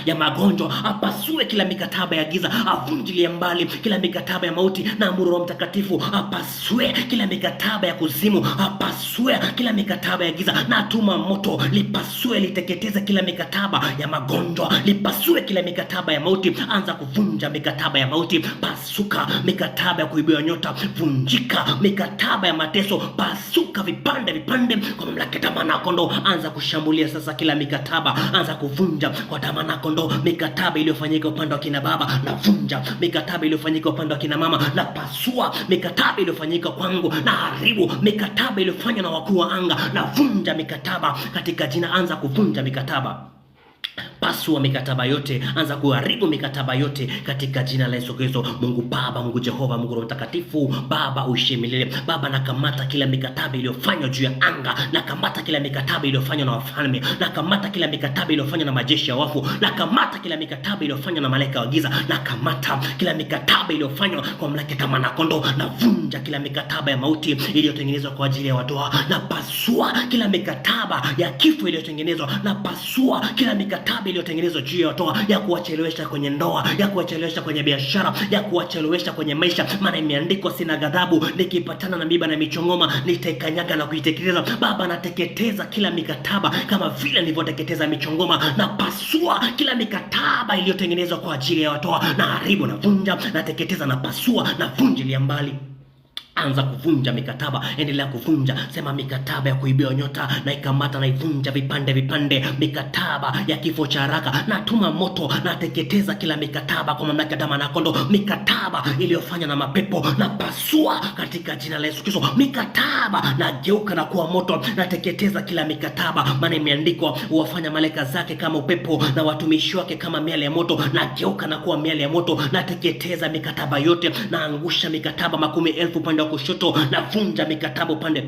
[SPEAKER 1] ya magonjwa, apasue kila mikataba ya giza, avunjilie mbali kila mikataba ya mauti, na amuru Roho Mtakatifu apasue kila mikataba ya kuzimu, apasue kila mikataba ya giza, na atuma moto lipasue, liteketeze kila mikataba ya magonjwa, lipasue kila mikataba ya mauti. Anza kuvunja mikataba ya mauti, pasuka mikataba ya kuibiwa nyota, vunjika mikataba ya mateso, pasuka vipande vipande kwa mamlaka ya damu na kondoo. Anza kushambulia sasa kila mikataba, anza kuvunja kwa damu na kondoo mikataba iliyofanyika upande wa kina baba, na vunja mikataba iliyofanyika upande wa kina mama, na pasua mikataba iliyofanyika kwangu, na haribu mikataba iliyofanywa na wakuu wa anga, na vunja mikataba katika jina. Anza kuvunja mikataba, pasua mikataba yote, anza kuharibu mikataba yote katika jina la Yesu Kristo. Mungu Baba, Mungu Jehova, Mungu Roho Mtakatifu, Baba uishi milele. Baba, nakamata kila mikataba iliyofanywa juu ya anga, nakamata kila mikataba iliyofanywa na wafalme, nakamata kila mikataba iliyofanywa na majeshi ya wafu, nakamata kila mikataba iliyofanywa na malaika wa giza, nakamata kila mikataba iliyofanywa kwa mamlaka ya damu na kondoo, na vunja kila mikataba ya mauti iliyotengenezwa kwa ajili ya watu, na pasua kila mikataba ya kifo iliyotengenezwa, na pasua kila mikataba iliyotengenezwa juu ya watu ya kuwachelewesha kwenye ndoa, ya kuwachelewesha kwenye biashara, ya kuwachelewesha kwenye maisha, maana imeandikwa sina ghadhabu nikipatana na miiba na michongoma nitaikanyaga na kuiteketeza. Baba, nateketeza kila mikataba kama vile nilivyoteketeza michongoma, na pasua kila mikataba iliyotengenezwa kwa ajili ya watu, na haribu, na vunja, na teketeza, na pasua, na vunjilia mbali. Anza kuvunja mikataba, endelea kuvunja. Sema mikataba ya kuibiwa nyota na ikamata na ivunja vipande vipande, mikataba ya kifo cha haraka na tuma moto na teketeza kila mikataba kwa mamlaka ya damu na kondoo, mikataba iliyofanywa na mapepo na pasua katika jina la Yesu Kristo. Mikataba na geuka na kuwa moto na teketeza kila mikataba, maana imeandikwa huwafanya malaika zake kama upepo na watumishi wake kama miale ya moto, na geuka na kuwa miale ya moto na teketeza mikataba yote, na angusha mikataba 10,000 upande wa kushoto, na vunja mikataba upande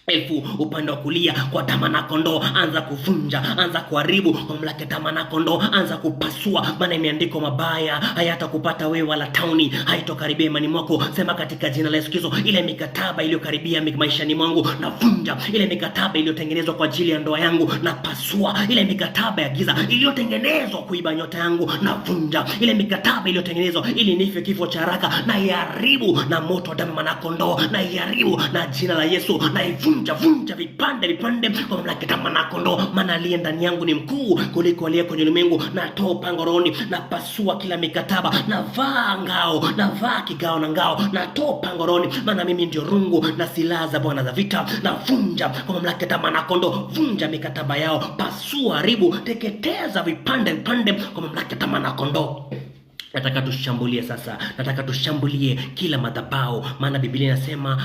[SPEAKER 1] 1000 upande wa kulia kwa damu na kondoo. Anza kuvunja, anza kuharibu kwa mamlaka ya damu na kondoo, anza kupasua, maana imeandikwa mabaya hayatakupata wewe wala tauni haitokaribia imani mwako. Sema katika jina la Yesu Kristo, ile mikataba iliyokaribia maishani mwangu na vunja, ile mikataba iliyotengenezwa kwa ajili ya ndoa yangu na pasua, ile mikataba ya giza iliyotengenezwa kuiba nyota yangu na vunja, ile mikataba iliyotengenezwa ili nife kifo cha haraka na iharibu na moto wa damu na kondoo, na iharibu na jina la Yesu, na vunja vipande vipande kwa mamlaka ya damu na kondoo, maana aliye ndani yangu ni mkuu kuliko aliye kwenye ulimwengu. Na toa upanga rohoni na pasua kila mikataba, na vaa ngao, na vaa kigao na ngao, na toa upanga rohoni, maana mimi ndio rungu na silaha za Bwana za vita. Na vunja kwa mamlaka ya damu na kondoo, vunja mikataba yao, pasua, haribu, teketeza vipande vipande kwa mamlaka ya damu na kondoo. Nataka tushambulie sasa, nataka tushambulie kila madhabahu, maana Biblia inasema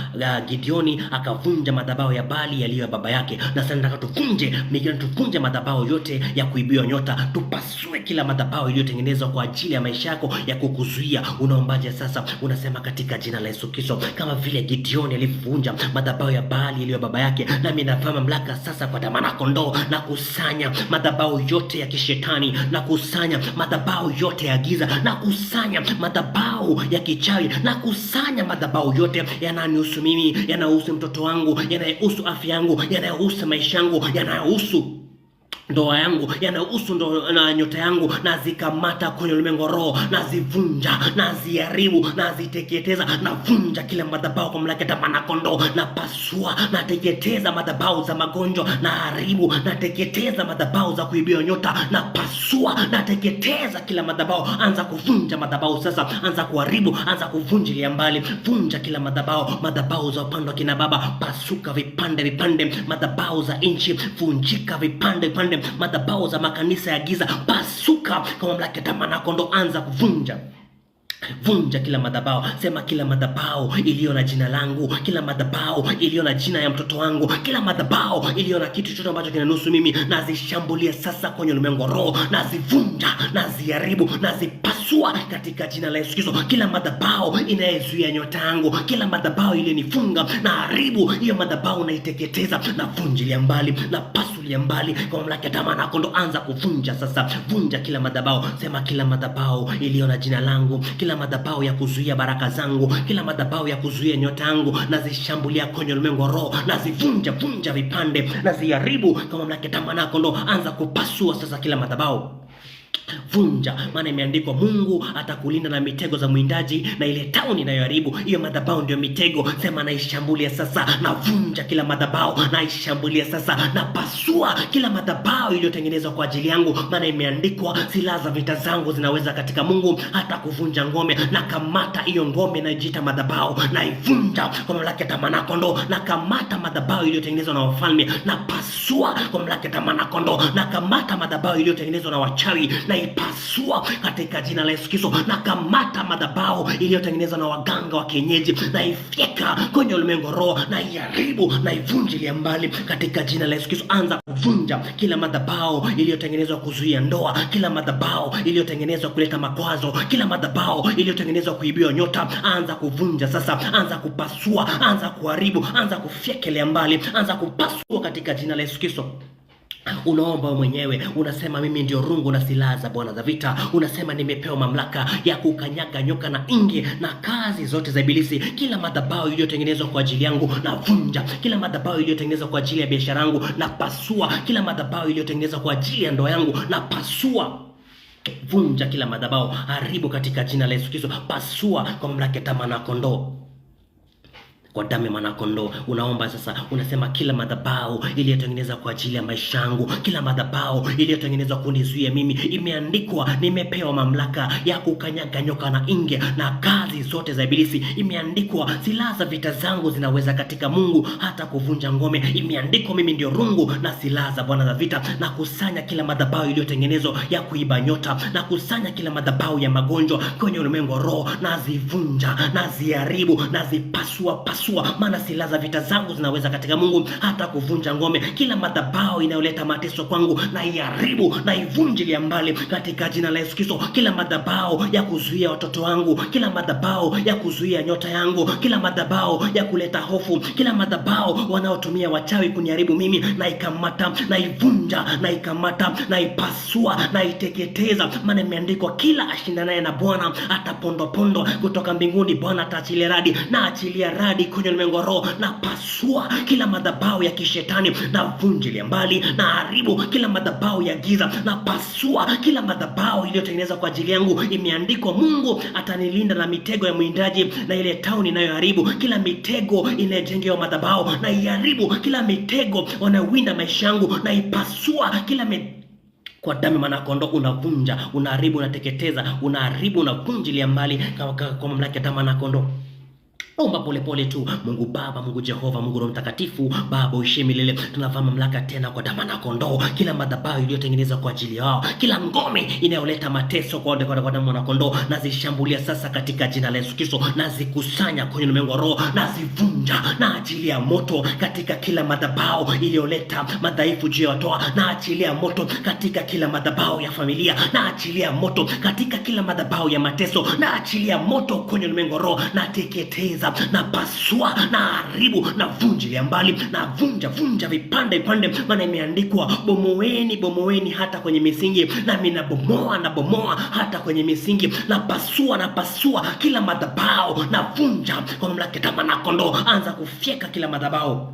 [SPEAKER 1] Gideoni akavunja madhabahu ya Baali yaliyo ya baba yake. Na sasa nataka tuvunje madhabahu yote ya kuibiwa nyota, tupasue kila madhabahu iliyotengenezwa kwa ajili ya maisha yako ya kukuzuia. Unaombaje sasa? Unasema katika jina la Yesu Kristo, kama vile Gideoni alivunja madhabahu ya Baali yaliyo baba yake, nami navaa mamlaka sasa kwa damu na kondoo, na kusanya madhabahu yote ya kishetani, na kusanya madhabahu yote ya giza, na kusanya madhabahu ya kichawi, na kusanya madhabahu yote yananihusu mimi, yanahusu mtoto wangu, yanayohusu afya yangu, yanayohusu maisha yangu, yanayohusu ndoa yangu, yanahusu na nyota yangu, na zikamata kwenye ulimwengu roho, na zivunja, na ziharibu, na ziteketeza, na vunja kila madhabahu kwa mamlaka ya Mwana-Kondoo, na pasua, na teketeza madhabahu za magonjwa, na haribu, na teketeza madhabahu za kuibia nyota, na pasua, na teketeza kila madhabahu. Anza kuvunja madhabahu sasa, anza kuharibu, anza kuvunjilia mbali, vunja kila madhabahu za upande wa kina baba, pasuka vipande vipande, madhabahu za inchi vunjika vipande vipande, madhabahu za makanisa ya giza pasuka kwa mamlaka ya Mwana-Kondoo, anza kuvunja. Vunja kila madhabahu. Sema kila madhabahu iliyo na jina langu, kila madhabahu iliyo na jina ya mtoto wangu, kila madhabahu iliyo na kitu chochote ambacho kinanusu mimi, nazishambulia sasa kwenye ulimwengu roho, nazivunja, naziharibu, nazipasua katika jina la Yesu Kristo. Kila madhabahu inayezuia nyota yangu, kila madhabahu iliyonifunga, na haribu hiyo madhabahu, naiteketeza, na vunjilia mbali, na pasulia mbali kwa mamlaka ya Mwana-Kondoo. Anza kuvunja sasa, vunja kila madhabahu. Sema kila madhabahu iliyo na jina langu, kila madhabahu ya kuzuia baraka zangu, kila madhabahu ya kuzuia nyota yangu, nazishambulia kwenye ulimwengu roho, nazivunja vipande, naziharibu kwa mamlaka ya Mwana-Kondoo. Anza kupasua sasa kila madhabahu. Vunja, maana imeandikwa Mungu atakulinda na mitego za mwindaji, na ile tauni inayoharibu. Hiyo madhabahu ndio mitego. Sema naishambulia sasa, na vunja kila madhabahu, naishambulia sasa, na pasua kila madhabahu iliyotengenezwa kwa ajili yangu, maana imeandikwa silaha za vita zangu zinaweza katika Mungu hata kuvunja ngome. Na kamata hiyo ngome inayojiita madhabahu, na ivunja kwa mamlaka ya Mwana-Kondoo. Na kamata madhabahu iliyotengenezwa na wafalme, na pasua kwa mamlaka ya Mwana-Kondoo. Na kamata madhabahu iliyotengenezwa na wachawi, na ipasua katika jina la Yesu Kristo. Na kamata madhabahu iliyotengenezwa na waganga wa kienyeji, na ifyeka kwenye ulimwengu roho, na iharibu, na ivunjilia mbali katika jina la Yesu Kristo. Anza kuvunja kila madhabahu iliyotengenezwa kuzuia ndoa, kila madhabahu iliyotengenezwa kuleta makwazo, kila madhabahu iliyotengenezwa kuibia nyota. Anza kuvunja sasa, anza kupasua, anza kuharibu, anza kufyekelea mbali, anza kupasua katika jina la Yesu Kristo. Unaomba mwenyewe, unasema mimi ndio rungu na silaha za Bwana za vita. Unasema nimepewa mamlaka ya kukanyaga nyoka na inge na kazi zote za ibilisi. Kila madhabahu iliyotengenezwa kwa ajili yangu na vunja, kila madhabahu iliyotengenezwa kwa ajili ya biashara yangu na pasua, kila madhabahu iliyotengenezwa kwa ajili ya ndoa yangu na pasua. Vunja kila madhabahu, haribu katika jina la Yesu Kristo. Pasua kwa mamlaka ya Mwana-Kondoo, kwa damu ya Mwana-Kondoo. Unaomba sasa, unasema kila madhabahu iliyotengenezwa kwa ajili ya maisha yangu, kila madhabahu iliyotengenezwa kunizuia mimi, imeandikwa nimepewa mamlaka ya kukanyaga nyoka na inge na kazi zote za ibilisi. Imeandikwa silaha za vita zangu zinaweza katika Mungu hata kuvunja ngome. Imeandikwa mimi ndio rungu na silaha za Bwana za vita. Na kusanya kila madhabahu iliyotengenezwa ya kuiba nyota, na kusanya kila madhabahu ya magonjwa kwenye ulimwengu roho, na zivunja, na ziharibu, na zipasua, maana silaha za vita zangu zinaweza katika Mungu hata kuvunja ngome. Kila madhabahu inayoleta mateso kwangu, na iharibu, na ivunjilia mbali katika jina la Yesu Kristo. Kila madhabahu ya kuzuia watoto wangu, kila madhabahu ya kuzuia nyota yangu, kila madhabahu ya kuleta hofu, kila madhabahu wanaotumia wachawi kuniharibu mimi, na ikamata, na ivunja, na ikamata, na ipasua, na iteketeza. Maana imeandikwa kila ashindanaye na Bwana atapondwa kutoka mbinguni. Bwana ataachilia radi, na achilia radi kwenye ulimwengu roho, na pasua kila madhabahu ya kishetani, na vunjilia mbali, na haribu kila madhabahu ya giza, na pasua kila madhabahu iliyotengenezwa kwa ajili yangu. Imeandikwa Mungu atanilinda na mitego ya mwindaji, na ile tauni inayoharibu. Kila mitego inayojengewa madhabahu, na iharibu kila mitego wanawinda maisha yangu, na ipasua kila kwa damu ya Mwana-Kondoo. Unavunja, unaharibu, unateketeza, unaharibu, unavunjilia mbali kwa mamlaka ya Mwana-Kondoo. Omba polepole tu. Mungu Baba, Mungu Jehova, Mungu Roho Mtakatifu, Baba uishi milele, tunavaa mamlaka tena kwa damu ya Mwana-Kondoo. Kila madhabahu iliyotengenezwa kwa ajili yao, kila ngome inayoleta mateso kwa damu ya Mwana-Kondoo, nazishambulia sasa katika jina la Yesu Kristo. Nazikusanya kwenye ulimwengu roho, nazivunja, na achilia moto katika kila madhabahu iliyoleta madhaifu juu ya watoa. Na achilia moto katika kila madhabahu ya familia, na achilia moto katika kila madhabahu ya mateso, na achilia moto kwenye ulimwengu roho, na teketeza, na pasua, na haribu, na vunjilia mbali, na vunja vipande, maana imeandikwa bomoeni hata kwenye misingi. Nami nabomoa hata kwenye misingi, na pasua kila madhabahu, na vunja kwa mamlaka ya Mwana-Kondoo. Anza kufyeka kila madhabahu.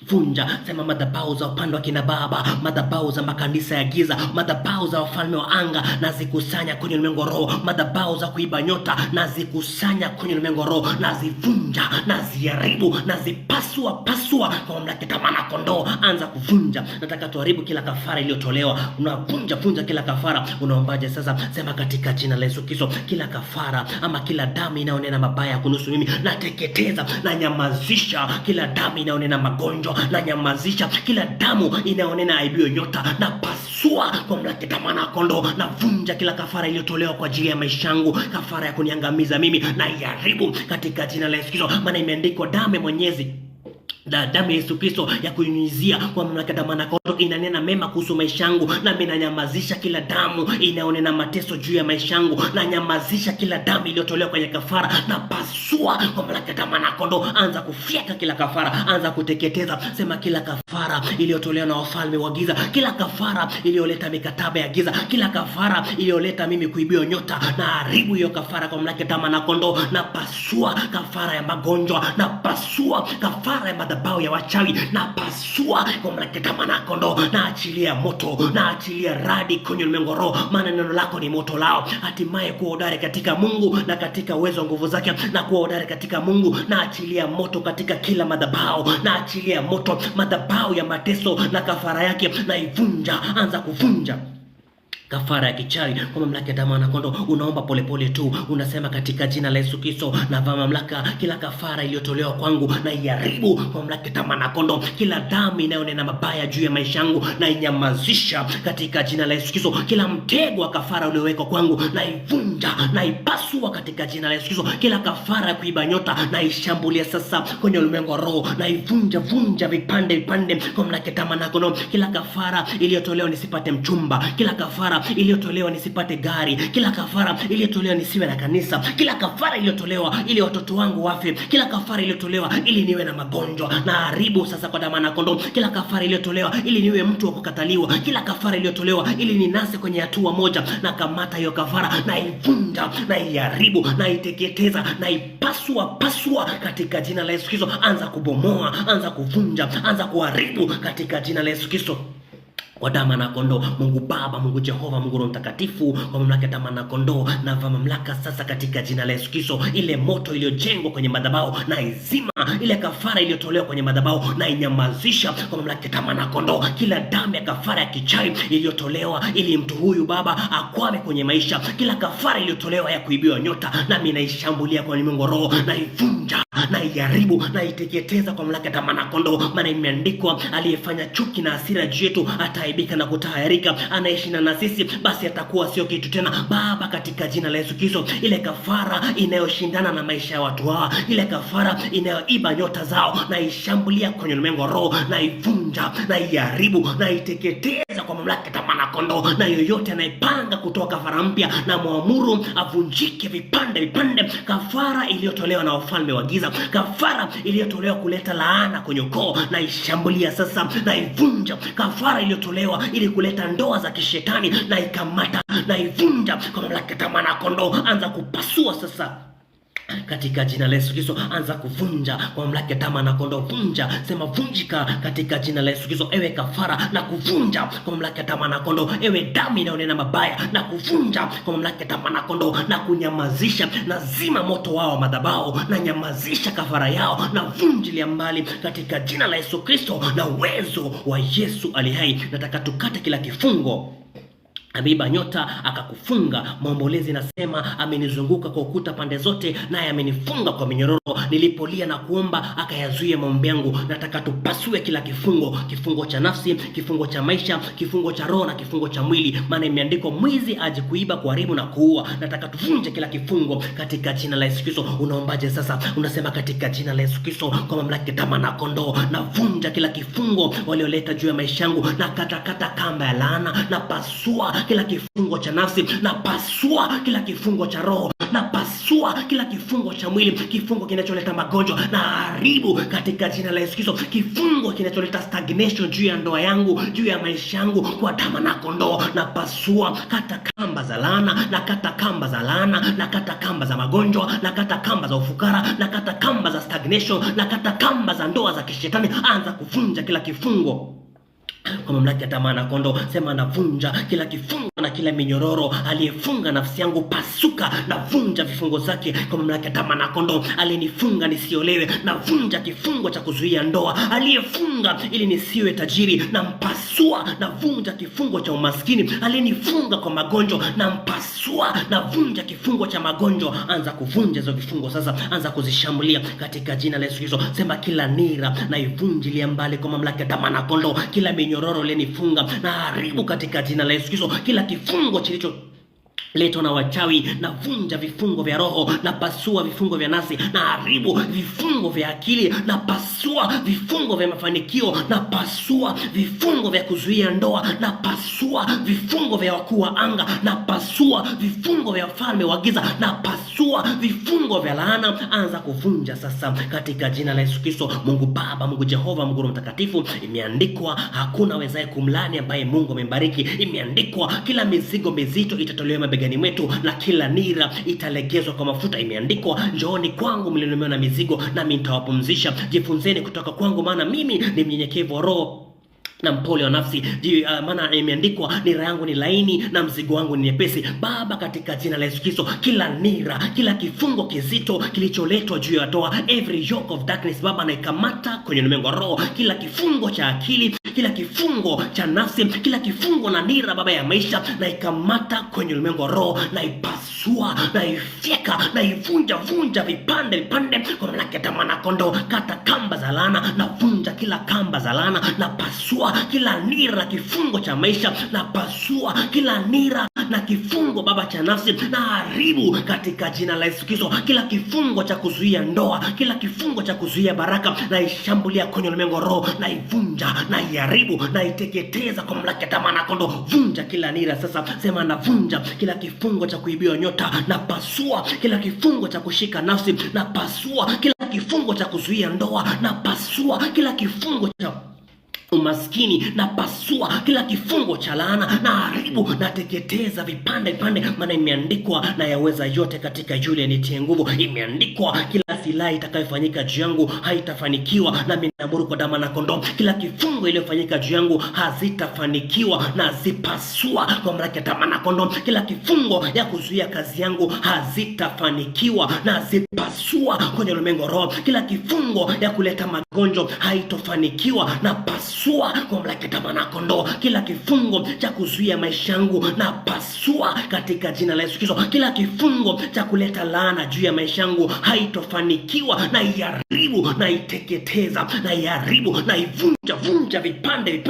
[SPEAKER 1] Vunja, sema madhabahu za upande wa kina baba, madhabahu za makanisa ya giza, madhabahu za wafalme wa anga, na zikusanya kwenye ulimwengu roho, madhabahu za kuiba nyota, na zikusanya kwenye ulimwengu roho, na zivunja, na ziharibu, na zipasua kwa mamlaka ya mwana kondoo. Anza kuvunja. Nataka tuharibu kila kafara iliyotolewa. Unavunja kila kafara. Unaombaje sasa? Sema katika jina la Yesu Kristo, kila kafara ama kila damu inayonena mabaya kuhusu mimi, nateketeza na nyamazisha. Kila damu inayonena magonjwa, na nyamazisha. Kila damu inaonena aibiwe nyota, na pasua kwa mamlaka ya mwana kondoo. Na vunja kila kafara iliyotolewa kwa ajili ya maisha yangu, kafara ya kuniangamiza mimi, na iharibu katika jina la Yesu Kristo. Maana imeandikwa, damu Mwenyezi, damu ya Yesu Kristo ya kunyunyizia kwa mamlaka ya mwana kondoo inanena mema kuhusu maisha yangu, na mimi nanyamazisha kila damu inaonena mateso juu ya maisha yangu, na nyamazisha kila damu iliyotolewa kwenye kafara, na pasua kwa mamlaka ya mwana kondoo. Anza kufyeka kila kafara, anza kuteketeza. Sema kila kafara iliyotolewa na wafalme wa giza, kila kafara iliyoleta mikataba ya giza, kila kafara iliyoleta mimi kuibiwa nyota, na haribu hiyo kafara kwa mamlaka ya mwana kondoo. Na pasua kafara ya magonjwa, na pasua kafara ya madhabahu ya wachawi, na pasua kwa mamlaka ya mwana kondoo. Na achilia moto, na achilia radi kwenye ulimwengu roho, maana neno lako ni moto lao. Hatimaye kuwa hodari katika Mungu na katika uwezo wa nguvu zake, na kuwa hodari katika Mungu. Na achilia moto katika kila madhabahu, na achilia moto madhabahu ya mateso na kafara yake, na ivunja. Anza kuvunja kafara ya kichawi kwa mamlaka ya damu ya kondoo. Unaomba polepole tu, unasema katika jina la Yesu Kristo, na vaa mamlaka kila kafara iliyotolewa kwangu, na iharibu kwa mamlaka ya damu ya kondoo. Kila damu inayonena mabaya juu ya maisha yangu, na inyamazisha katika jina la Yesu Kristo. Kila mtego wa kafara uliowekwa kwangu, na ivunja, na ipasua katika jina la Yesu Kristo. Kila kafara ya kuiba nyota, na ishambulia sasa kwenye ulimwengu wa roho, na ivunja vipande kwa mamlaka ya damu ya kondoo. Kila kafara iliyotolewa nisipate mchumba, kila kafara iliyotolewa nisipate gari, kila kafara iliyotolewa nisiwe na kanisa, kila kafara iliyotolewa ili watoto wangu wafe, kila kafara iliyotolewa ili niwe na magonjwa, na haribu sasa kwa damu ya kondoo. Kila kafara iliyotolewa ili niwe mtu wa kukataliwa, kila kafara iliyotolewa ili ninase kwenye hatua moja, na kamata hiyo kafara, na ivunja, na iharibu, na iteketeza, na pasua katika jina la Yesu Kristo. Anza kubomoa, anza kuvunja, anza kuharibu katika jina la Yesu Kristo kwa damu na kondoo. Mungu Baba, Mungu Jehova, Mungu Roho Mtakatifu, kwa mamlaka ya damu na kondoo, na vaa mamlaka sasa katika jina la Yesu Kristo. Ile moto iliyojengwa kwenye madhabahu, na izima. Ile kafara iliyotolewa kwenye madhabahu, na inyamazisha kwa mamlaka ya damu na kondoo. Kila damu ya kafara ya kichawi iliyotolewa ili mtu huyu Baba akwame kwenye maisha, kila kafara iliyotolewa ya kuibiwa nyota, nami naishambulia kwa ulimwengu roho, na ivunja, na iharibu, na iteketeza kwa mamlaka ya damu na kondoo. Maana imeandikwa, aliyefanya chuki na hasira juu yetu ataibika na kutahayarika. Anaishi na sisi, basi atakuwa sio kitu tena. Baba, katika jina la Yesu Kristo, ile kafara inayoshindana na maisha ya watu hawa, ile kafara inayoiba nyota zao, na ishambulia kwenye ulimwengu wa roho, na ivunja, na iharibu, na iteketeza kwa mamlaka ya damu na kondoo. Na yoyote anayepanga kutoa kafara mpya, na muamuru avunjike vipande. Kafara iliyotolewa na wafalme wa giza, kafara iliyotolewa kuleta laana kwenye ukoo, na ishambulia sasa, na ivunja. Kafara iliyotolewa ili kuleta ndoa za kishetani, na ikamata, na ivunja kwa mamlaka ya damu na kondoo. Anza kupasua sasa katika jina la Yesu Kristo. Anza kuvunja kwa mamlaka ya damu na kondoo. Vunja, sema vunjika katika jina la Yesu Kristo. Ewe kafara, na kuvunja kwa mamlaka ya damu na kondoo. Ewe damu inayonena mabaya, na kuvunja kwa mamlaka ya damu na kondoo, na kunyamazisha. Na zima moto wao madhabahu, na nyamazisha kafara yao, na vunjilia mbali katika jina la Yesu Kristo, na uwezo wa Yesu aliye hai. Nataka tukate kila kifungo. Ameiba nyota akakufunga. Maombolezi nasema, amenizunguka kwa ukuta pande zote, naye amenifunga kwa minyororo. Nilipolia na kuomba, akayazuia maombi yangu. Nataka tupasue kila kifungo, kifungo cha nafsi, kifungo cha maisha, kifungo cha roho, na kifungo cha mwili. Maana imeandikwa, mwizi aje kuiba, kuharibu na kuua. Nataka tuvunje kila kifungo katika jina la Yesu Kristo. Unaombaje sasa? Unasema katika jina la Yesu Kristo, kwa mamlaka ya damu na kondoo, na vunja kila kifungo walioleta juu ya maisha yangu, na katakata kamba ya laana, na pasua kila kifungo cha nafsi, napasua kila kifungo cha roho, napasua kila kifungo cha mwili, kifungo kinacholeta magonjwa na haribu katika jina la Yesu Kristo. Kifungo kinacholeta stagnation juu ya ndoa yangu, juu ya maisha yangu, kwa damu na kondoo napasua. Kata kamba za laana, na kata kamba za laana, na kata kamba za magonjwa, na kata kamba za ufukara, na kata kamba za stagnation, na kata kamba za ndoa za kishetani. Anza kuvunja kila kifungo kwa mamlaka ya damu na kondoo. Sema navunja kila kifungo na kila minyororo aliyefunga nafsi yangu, pasuka. Navunja vifungo zake kwa mamlaka ya damu na kondoo. Aliyenifunga nisiolewe, navunja kifungo cha kuzuia ndoa. Aliyefunga ili nisiwe tajiri, nampasua. Navunja kifungo cha umaskini. Aliyenifunga kwa magonjwa, nampasua. Navunja kifungo cha magonjwa. Anza kuvunja hizo vifungo sasa, anza kuzishambulia katika jina la Yesu Kristo. Sema kila nira na ivunjilia mbali kwa mamlaka ya damu na kondoo. Kila minyororo lenifunga na haribu katika jina la Yesu Kristo. Kila kifungo kilicho letwa na wachawi, na vunja vifungo vya roho, na pasua vifungo vya nafsi, na haribu vifungo vya akili, na pasua vifungo vya mafanikio, na pasua vifungo vya kuzuia ndoa, na pasua vifungo vya wakuu wa anga, na pasua vifungo vya wafalme wa giza, na pasua vifungo vya laana. Anza kuvunja sasa katika jina la Yesu Kristo. Mungu Baba, Mungu Jehova, Mungu Mtakatifu, imeandikwa hakuna wezaye kumlani ambaye Mungu amembariki. Imeandikwa kila mizigo mizito itatolewa mabegani mwetu, na kila nira italegezwa kwa mafuta. Imeandikwa njooni kwangu mliolemewa na mizigo, nami nitawapumzisha. Jifunzeni kutoka kwangu, maana mimi ni mnyenyekevu wa roho na mpole wa nafsi. Maana imeandikwa nira yangu ni laini na mzigo wangu ni nyepesi. Baba, katika jina la Yesu Kristo, kila nira, kila kifungo kizito kilicholetwa juu ya ndoa, every yoke of darkness Baba, naikamata kwenye ulimwengu wa roho. Kila kifungo cha akili, kila kifungo cha nafsi, kila kifungo na nira Baba ya maisha, naikamata kwenye ulimwengu wa roho, naipasua, naifyeka, naivunja vipande kwa mamlaka ya damu na kondoo. Kata kamba za laana, navunja kila kamba za laana, napasua kila nira kifungo cha maisha, na pasua kila nira na kifungo Baba cha nafsi, na haribu katika jina la Yesu Kristo. Kila kifungo cha kuzuia ndoa, kila kifungo cha kuzuia baraka, na ishambulia kwenye ulimwengu roho, na ivunja, na iharibu, na iteketeza kwa mamlaka ya damu na kondoo. Vunja kila nira sasa. Sema navunja kila kifungo cha kuibiwa nyota, na pasua kila kifungo cha kushika nafsi, na pasua kila kifungo cha kuzuia ndoa, na pasua kila kifungo cha umaskini, na pasua kila kifungo cha laana, na haribu, na teketeza vipande, maana imeandikwa na yaweza yote katika yule anitie nguvu. Imeandikwa kila silaha itakayofanyika juu yangu haitafanikiwa, na mimi naamuru kwa damu na kondoo, kila kifungo iliyofanyika juu yangu hazitafanikiwa, na zipasua kwa mamlaka ya damu na kondoo. Kila kifungo ya kuzuia kazi yangu hazitafanikiwa, na zipasua kwenye ulimwengu roho. Kila kifungo ya kuleta magonjwa haitofanikiwa, na pasua kwa mamlaka ya damu na kondoo. Kila kifungo cha kuzuia maisha yangu, na pasua katika jina la Yesu Kristo. Kila kifungo cha kuleta laana juu ya maisha yangu haitofanikiwa, na iharibu, na iteketeza, na iharibu, na ivunja vipande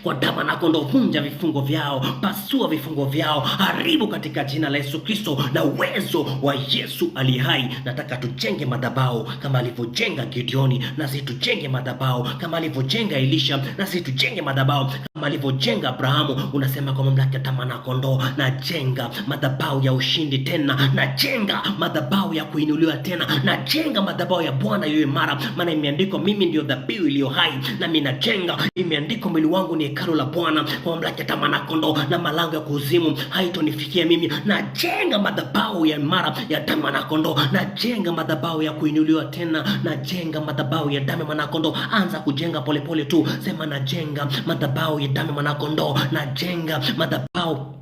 [SPEAKER 1] kwa damu na kondoo. Vunja vifungo vyao, pasua vifungo vyao, haribu katika jina la Yesu Kristo na uwezo wa Yesu ali hai. Nataka tujenge madhabahu kama alivyojenga Gideoni, na sisi tujenge madhabahu kama alivyojenga Elisha, na sisi tujenge madhabahu kama alivyojenga Abrahamu. Unasema kwa mamlaka ya damu na kondoo, najenga madhabahu ya ushindi tena, najenga madhabahu ya kuinuliwa tena, najenga madhabahu ya Bwana iwe imara, maana imeandikwa mimi ndio dhabihu iliyo hai, na mimi najenga. Imeandikwa mwili wangu ni hekalu la Bwana, kwa mamlaka ya damu na kondoo, na malango ya kuzimu haitonifikia mimi. Najenga madhabahu ya imara ya damu na kondoo, najenga madhabahu ya kuinuliwa tena, najenga madhabahu ya damu na kondoo. Anza kujenga polepole tu, sema najenga madhabahu ya damu na kondoo, najenga madhabahu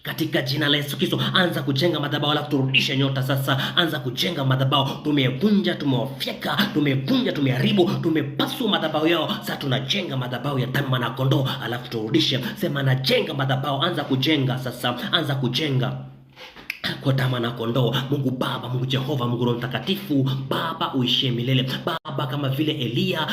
[SPEAKER 1] katika jina la Yesu Kristo. Anza kujenga madhabahu, alafu turudishe nyota sasa. Anza kujenga madhabahu. Tumevunja, tumewafyeka, tumevunja, tumeharibu, tumepasua madhabahu yao. Sasa tunajenga madhabahu ya damu na kondoo, alafu turudishe. Sema najenga madhabahu. Anza kujenga sasa, anza kujenga kwa damu na kondoo. Mungu Baba, Mungu Jehova, Mungu Roho Mtakatifu, Baba uishie milele. Baba, kama vile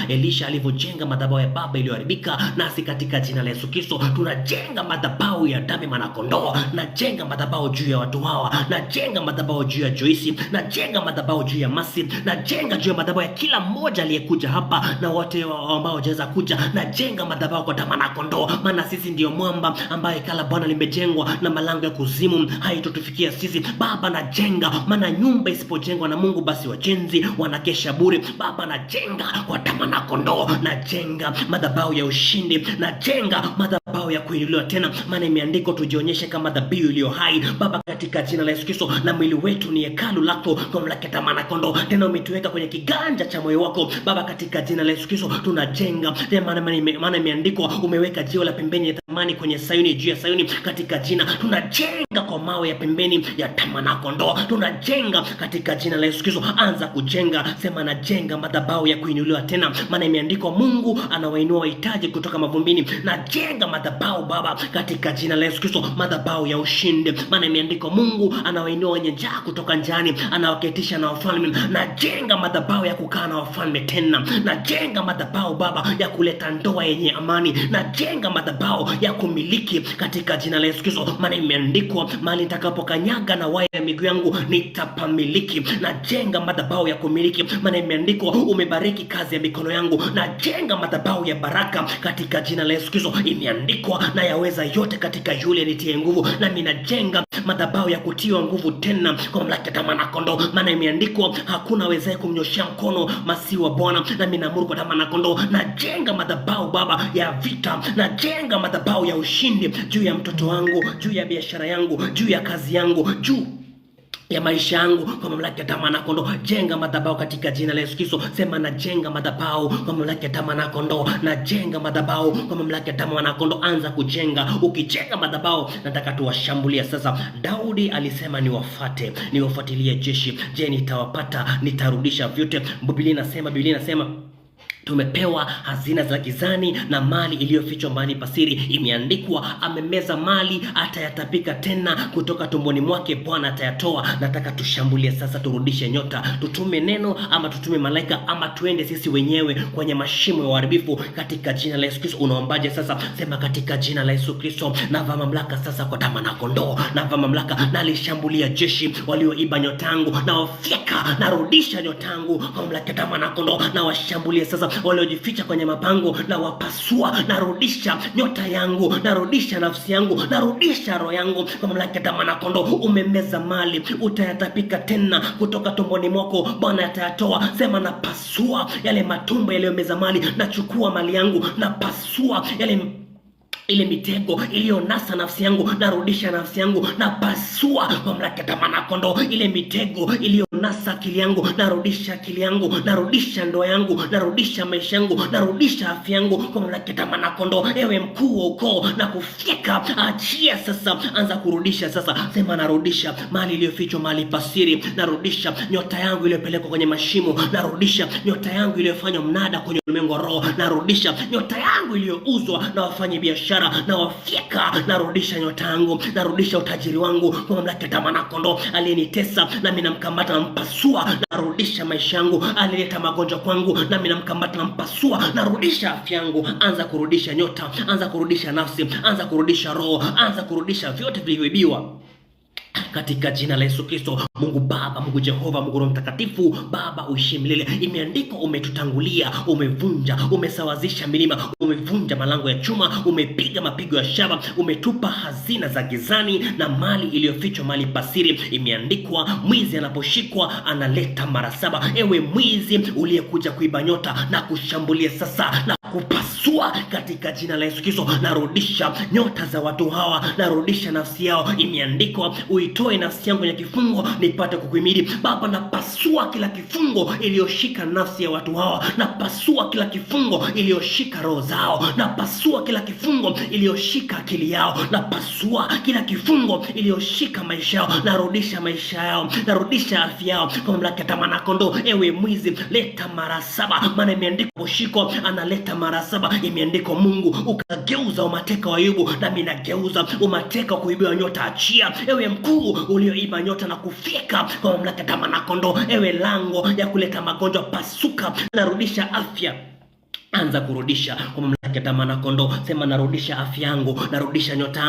[SPEAKER 1] Elisha alivyojenga madhabahu ya Baba iliyoharibika, nasi katika jina la Yesu Kristo tunajenga madhabahu ya damu na kondoo. Najenga madhabahu juu ya watu hawa, najenga madhabahu juu ya Joyce, najenga madhabahu juu ya Masi, najenga juu ya madhabahu ya kila mmoja aliyekuja hapa na wote ambao hawajaweza kuja. Najenga madhabahu kwa damu na kondoo, maana sisi ndio mwamba ambaye kala Bwana limejengwa na malango ya kuzimu haitotufikia sisi. Baba, najenga, maana nyumba isipojengwa na Mungu basi wajenzi wanakesha bure. Baba, najenga kwa damu na kondoo, najenga madhabahu ya ushindi, najenga madhabahu ya kuinuliwa tena, maana imeandikwa tujionyeshe kama dhabihu iliyo hai. Baba, katika jina la Yesu Kristo, na mwili wetu ni hekalu lako kwa mamlaka ya damu na kondoo, tena umetuweka kwenye kiganja cha moyo wako. Baba, katika jina la Yesu Kristo tunajenga, maana imeandikwa umeweka jiwe la pembeni ya thamani kwenye Sayuni, juu ya Sayuni. Katika jina tunajenga kwa mawe ya pembeni ya damu na kondoo, tunajenga katika jina la Yesu Kristo. Anza kujenga, sema najenga madhabahu ya kuinuliwa tena, maana imeandikwa Mungu anawainua wahitaji kutoka mavumbini. Najenga madhabahu Baba katika jina la Yesu Kristo, madhabahu ya ushindi, maana imeandikwa Mungu anawainua wenye njaa kutoka njani, anawaketisha na wafalme. Najenga madhabahu ya kukaa na wafalme tena, najenga madhabahu Baba ya kuleta ndoa yenye amani, najenga madhabahu ya kumiliki katika jina la Yesu Kristo, maana imeandikwa mahali nitakapokanyaga na waya ya miguu yangu nitapamiliki. Najenga madhabahu ya kumiliki, maana imeandikwa umebariki kazi ya mikono yangu. Najenga madhabahu ya baraka katika jina la Yesu Kristo, imeandikwa na yaweza yote katika yule nitie nguvu. Nami najenga madhabahu ya kutiwa nguvu tena kwa mamlaka ya damu na kondoo, maana imeandikwa hakuna awezaye kumnyoshia mkono masihi wa Bwana. Nami naamuru kwa damu na kondoo, najenga madhabahu Baba ya vita, najenga madhabahu ya ushindi juu ya mtoto wangu, juu ya biashara yangu, juu ya kazi yangu, juu ya maisha yangu kwa mamlaka ya damu na kondoo. Jenga madhabahu katika jina la Yesu Kristo. Sema najenga madhabahu kwa mamlaka ya damu na kondoo, najenga madhabahu kwa mamlaka ya damu na kondoo. Anza kujenga. Ukijenga madhabahu, nataka tuwashambulia sasa. Daudi alisema niwafuatilie jeshi. Je, nitawapata? Nitarudisha vyote. Biblia inasema tumepewa hazina za gizani na mali iliyofichwa mahali pasiri. Imeandikwa amemeza mali, atayatapika tena, kutoka tumboni mwake Bwana atayatoa. Nataka tushambulie sasa, turudishe nyota. Tutume neno ama tutume malaika ama tuende sisi wenyewe kwenye mashimo ya uharibifu katika jina la Yesu Kristo. Unaombaje sasa? Sema katika jina la Yesu Kristo, navaa mamlaka sasa kwa damu na kondoo. Navaa mamlaka, nalishambulia jeshi walioiba nyota yangu, na wafyeka, narudisha nyota yangu kwa mamlaka ya damu na kondoo. Na washambulie sasa waliojificha kwenye mapango, na wapasua. Narudisha nyota yangu, narudisha nafsi yangu, narudisha roho yangu kwa mamlaka ya damu na kondoo. Umemeza mali, utayatapika tena, kutoka tumboni mwako Bwana atayatoa. Sema napasua yale matumbo yaliyomeza mali, nachukua mali yangu, napasua ile mitego iliyonasa nafsi yangu, narudisha nafsi yangu, napasua kwa mamlaka ya damu na kondoo. Ile mitego iliyonasa akili yangu, narudisha akili yangu, narudisha ndoa yangu, narudisha maisha yangu, narudisha afya yangu kwa mamlaka ya damu na kondoo. Ewe mkuu wa ukoo, na kufika, achia sasa, anza kurudisha sasa. Sema narudisha mali iliyofichwa mahali pasiri, narudisha nyota yangu iliyopelekwa kwenye mashimo, narudisha nyota yangu iliyofanywa mnada kwenye ulimwengu wa roho, narudisha nyota yangu iliyouzwa na wafanye biashara, na wafyeka. Narudisha nyota yangu, narudisha utajiri wangu kwa mamlaka ya damu na kondoo. Aliyenitesa nami namkamata, nampasua. Narudisha maisha yangu. Alileta magonjwa kwangu, nami namkamata, nampasua. Narudisha afya yangu. Anza kurudisha nyota, anza kurudisha nafsi, anza kurudisha roho, anza kurudisha vyote vilivyoibiwa katika jina la Yesu Kristo. Mungu Baba, Mungu Jehova, Mungu Roho Mtakatifu, Baba uishi milele. Imeandikwa umetutangulia, umevunja, umesawazisha milima, umevunja malango ya chuma, umepiga mapigo ya shaba, umetupa hazina za gizani na mali iliyofichwa mahali pasiri. Imeandikwa mwizi anaposhikwa analeta mara saba. Ewe mwizi uliyekuja kuiba nyota, na kushambulia sasa na kupasua katika jina la Yesu Kristo. Narudisha nyota za watu hawa, narudisha nafsi yao. Imeandikwa uitoe nafsi yangu kwenye kifungo nipate kukuhimidi. Baba, napasua kila kifungo iliyoshika nafsi ya watu hawa, napasua kila kifungo iliyoshika roho zao, napasua kila kifungo iliyoshika akili yao, napasua kila kifungo iliyoshika maisha yao. Narudisha maisha yao, narudisha afya yao kwa mamlaka ya damu na kondoo. Ewe mwizi, leta mara saba, maana imeandikwa ushiko analeta mara 7. Imeandikwa Mungu ukageuza umateka wa Ayubu, nami nageuza umateka wa kuibiwa nyota. Achia ewe mkuu ulioiba nyota na kufika kwa mamlaka ya Damu na Kondoo. Ewe lango ya kuleta magonjwa, pasuka. Narudisha afya. Anza kurudisha kwa mamlaka ya Damu na Kondoo. Sema narudisha afya yangu, narudisha nyota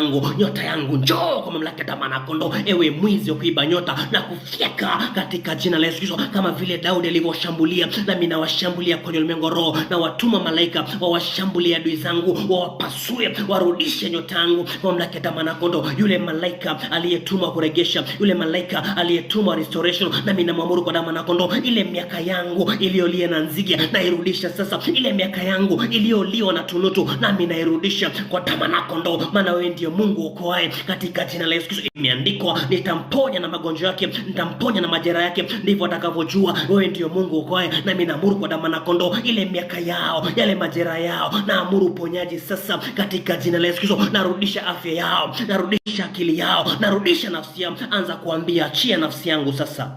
[SPEAKER 1] yangu, njoo kwa mamlaka ya Damu na Kondoo. Ewe mwizi wa kuiba nyota na kufyeka katika jina la Yesu Kristo, kama vile Daudi alivyoshambulia, nami nawashambulia kwenye ulimwengu roho, na watuma malaika wawashambulia adui zangu, wawapasue, warudishe nyota yangu kwa mamlaka ya Damu na Kondoo. Yule malaika aliyetumwa kuregesha, yule malaika aliyetumwa restoration, nami namwamuru kwa Damu na Kondoo, ile miaka yangu iliyolia na nzige nairudisha sasa. Ile miaka yangu iliyoliwa na tunutu nami nairudisha kwa Damu na Kondoo, maana wewe ndio Mungu okoaye katika jina la Yesu Kristo. Imeandikwa nitamponya na magonjwa yake, nitamponya na majeraha yake, ndivyo atakavyojua wewe ndio Mungu okoaye. Nami naamuru kwa Damu na Kondoo, ile miaka yao, yale majeraha yao, naamuru uponyaji sasa katika jina la Yesu Kristo. Narudisha afya yao, narudisha akili yao, narudisha nafsi yao. Anza kuambia achia nafsi yangu sasa.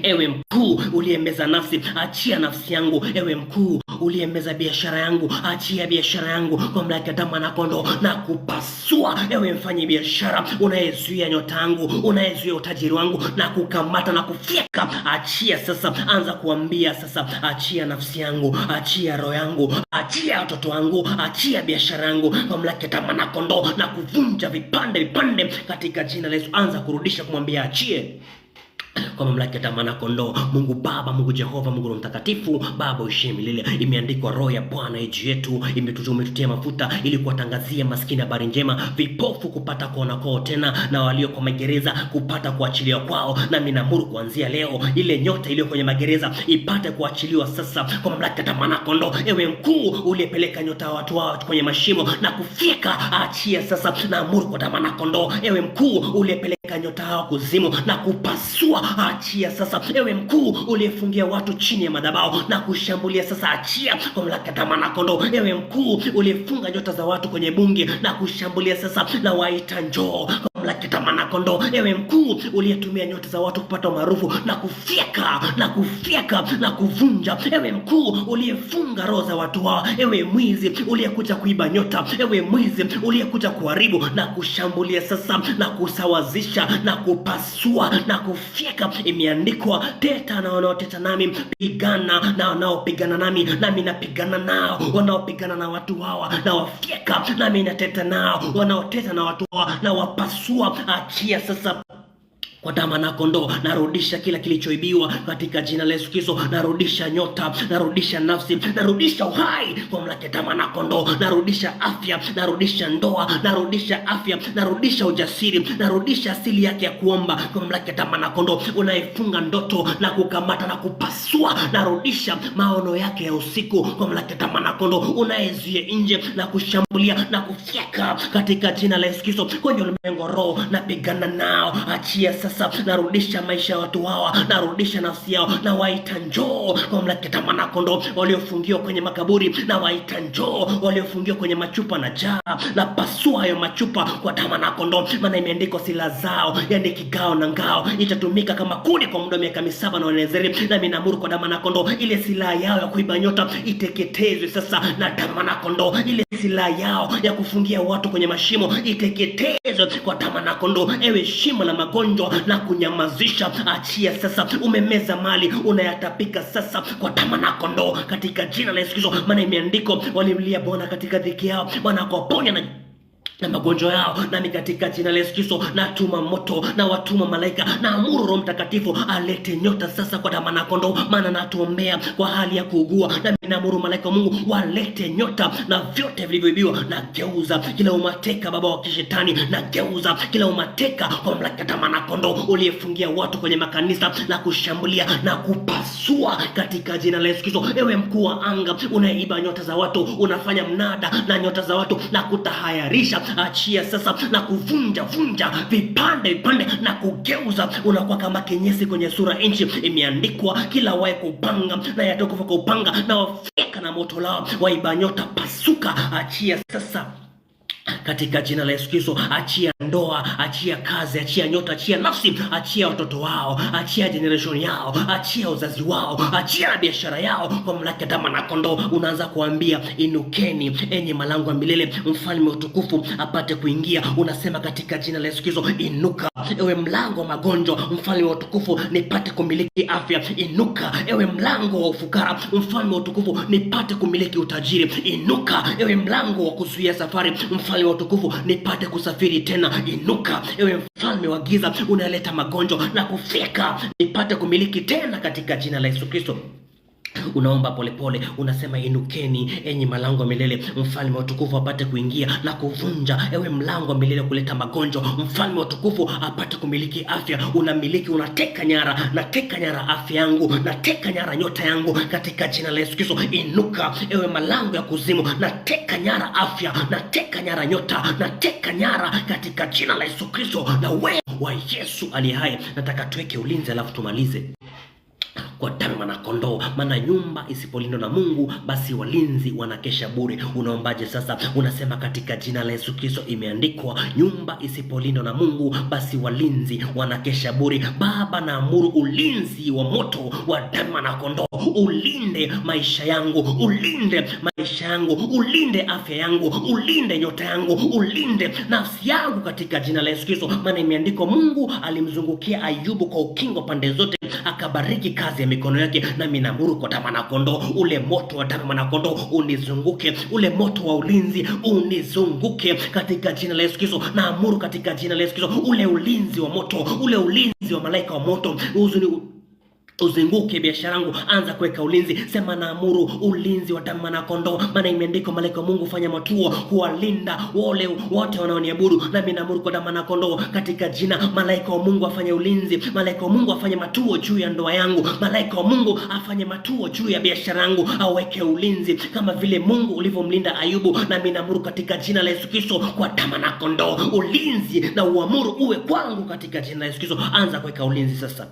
[SPEAKER 1] Ewe mkuu uliyemeza nafsi, achia nafsi yangu. Ewe mkuu uliyemeza biashara yangu, achia biashara yangu kwa mamlaka ya Damu na Kondoo na kupasua. Ewe mfanye biashara unayezuia nyota yangu, unayezuia utajiri wangu, na kukamata na kufyeka, achia sasa. Anza kuambia sasa, achia nafsi yangu, achia roho yangu, achia watoto wangu, achia biashara yangu kwa mamlaka ya Damu na Kondoo, na kuvunja vipande katika jina la Yesu. Anza kurudisha, kumwambia achie kwa mamlaka ya Damu na Kondoo. Mungu Baba, Mungu Jehova, Mungu Mtakatifu, Baba uishie milele. Imeandikwa roho ya Bwana juu yetu, umetutia mafuta ili kuwatangazia maskini habari njema, vipofu kupata kuona kwao tena, na walio kwa magereza kupata kuachiliwa kwao. Nami naamuru kuanzia leo ile nyota iliyo kwenye magereza ipate kuachiliwa sasa kwa mamlaka ya Damu na Kondoo. Ewe mkuu uliyepeleka nyota ya watu wao kwenye mashimo na kufika, achia sasa. Naamuru kwa Damu na Kondoo. Ewe mkuu uliyepeleka nyota hao kuzimu na kupasua, achia sasa. Ewe mkuu uliyefungia watu chini ya madhabahu na kushambulia sasa, achia kwa mamlaka ya Damu na Kondoo. Ewe mkuu uliyefunga nyota za watu kwenye bunge na kushambulia sasa, na waita njoo kwa mamlaka ya Damu na Kondoo. Ewe mkuu uliyetumia nyota za watu kupata maarufu na kufyeka na kuvunja. Ewe mkuu uliyefunga roho za watu hao. Ewe mwizi uliyekuja kuiba nyota, ewe mwizi uliyekuja kuharibu na kushambulia sasa, na kusawazisha na kupasua na kufyeka. Imeandikwa teta na wanaoteta nami, pigana na wanaopigana nami, nami napigana nao. Wanaopigana na watu hawa na wafyeka, nami nateta nao. Wanaoteta na watu hawa na wapasua. Achia sasa kwa Damu na Kondoo. Narudisha kila kilichoibiwa katika jina la Yesu Kristo. Narudisha nyota, narudisha nafsi, narudisha uhai kwa mamlaka ya Damu na Kondoo. Narudisha afya, narudisha ndoa, narudisha afya, narudisha ujasiri, narudisha asili yake ya kuomba kwa mamlaka ya Damu na Kondoo. Unayefunga ndoto na kukamata na kupasua, narudisha maono yake ya usiku kwa mamlaka ya Damu na Kondoo. Unayezuia nje na kushambulia na kufyeka katika jina la Yesu Kristo kwenye ulimwengu roho, napigana nao. Achia sasa. Narudisha maisha ya watu hawa, narudisha nafsi yao, na waita njoo kwa mamlaka ya Damu na Kondoo. Waliofungiwa kwenye makaburi, na waita njoo. Waliofungiwa kwenye machupa na jaa, na pasua hayo machupa kwa Damu na Kondoo. Maana imeandikwa silaha zao, yani kigao na ngao, itatumika kama kuni kwa muda wa miaka 7 na wanezeri. Nami naamuru kwa Damu na Kondoo, ile silaha yao ya kuiba nyota iteketezwe sasa na Damu na Kondoo. Ile silaha yao ya kufungia watu kwenye mashimo iteketezwe kwa Damu na Kondoo. Ewe shimo la magonjwa na kunyamazisha, achia sasa. Umemeza mali, unayatapika sasa kwa Damu na Kondoo katika jina la Yesu Kristo. Maana imeandikwa walimlia Bwana katika dhiki yao, Bwana akawaponya na magonjwa yao. Nami katika jina la Yesu Kristo natuma moto na watuma malaika, na amuru Roho Mtakatifu alete nyota sasa kwa Damu na Kondoo. Maana natuombea kwa hali ya kuugua, nami naamuru malaika wa Mungu walete nyota na vyote vilivyoibiwa. Na geuza kila umateka baba wa kishetani, na geuza kila umateka kwa mamlaka ya Damu na Kondoo uliyefungia watu kwenye makanisa na kushambulia na kupasua katika jina la Yesu Kristo. Ewe mkuu wa anga unaiba nyota za watu, unafanya mnada na nyota za watu na kutahayarisha, achia sasa na kuvunja vipande na kugeuza. Unakuwa kama kinyesi kwenye sura nchi. Imeandikwa kila wae kupanga na yatakufa kwa upanga, na wafika na moto lao. Waiba nyota pasuka, achia sasa. katika jina la Yesu Kristo. Achia ndoa, achia kazi, achia nyota, achia nafsi, achia watoto wao, achia generation yao, achia uzazi wao, achia biashara yao kwa mamlaka ya damu na kondoo. Unaanza kuambia inukeni enyi malango ya milele, mfalme wa utukufu apate kuingia. Unasema katika jina la Yesu Kristo, inuka ewe mlango wa magonjwa, mfalme wa utukufu nipate kumiliki afya. Inuka ewe mlango wa ufukara, mfalme wa utukufu nipate kumiliki utajiri. Inuka ewe mlango wa kuzuia safari, mfalme wa utukufu nipate kusafiri tena. Inuka ewe mfalme wa giza unaleta magonjwa na kufika, nipate kumiliki tena katika jina la Yesu Kristo. Unaomba polepole, unasema inukeni enyi malango ya milele, mfalme wa utukufu apate kuingia na kuvunja ewe mlango wa milele kuleta magonjwa, mfalme wa utukufu apate kumiliki afya. Unamiliki, unateka nyara, nateka nyara afya yangu, nateka nyara nyota yangu katika jina la Yesu Kristo. Inuka ewe malango ya kuzimu, nateka nyara afya, nateka nyara nyota, nateka nyara katika jina la Yesu Kristo. Na wewe wa Yesu aliye hai, nataka tuweke ulinzi alafu tumalize kwa damu na kondoo. Maana nyumba isipolindwa na Mungu, basi walinzi wanakesha bure. Unaombaje sasa? Unasema katika jina la Yesu Kristo, imeandikwa nyumba isipolindwa na Mungu, basi walinzi wanakesha bure. Baba, naamuru ulinzi wa moto wa damu na kondoo ulinde maisha yangu, ulinde maisha yangu, ulinde afya yangu, ulinde nyota yangu, ulinde nafsi yangu katika jina la Yesu Kristo. Maana imeandikwa Mungu alimzungukia Ayubu kwa ukingo pande zote, akabariki kazi ya mikono yake. Nami naamuru kwa damu na kondoo, ule moto wa damu na kondoo unizunguke, ule moto wa ulinzi unizunguke katika jina la Yesu Kristo. Naamuru katika jina la Yesu Kristo, ule ulinzi wa moto, ule ulinzi wa malaika wa moto uzinguke biashara yangu. Anza kuweka ulinzi, sema naamuru ulinzi wa damu na kondoo. Maana imeandikwa malaika wa Mungu fanya matuo kuwalinda wale wote wanaoniabudu. Nami naamuru kwa damu na kondoo katika jina, malaika wa Mungu afanye ulinzi, malaika wa Mungu afanye matuo juu ya ndoa yangu, malaika wa Mungu afanye matuo juu ya biashara yangu, aweke ulinzi kama vile Mungu ulivyomlinda Ayubu. Nami naamuru katika jina la Yesu Kristo kwa damu na kondoo, ulinzi na uamuru uwe kwangu katika jina la Yesu Kristo. Anza kuweka ulinzi sasa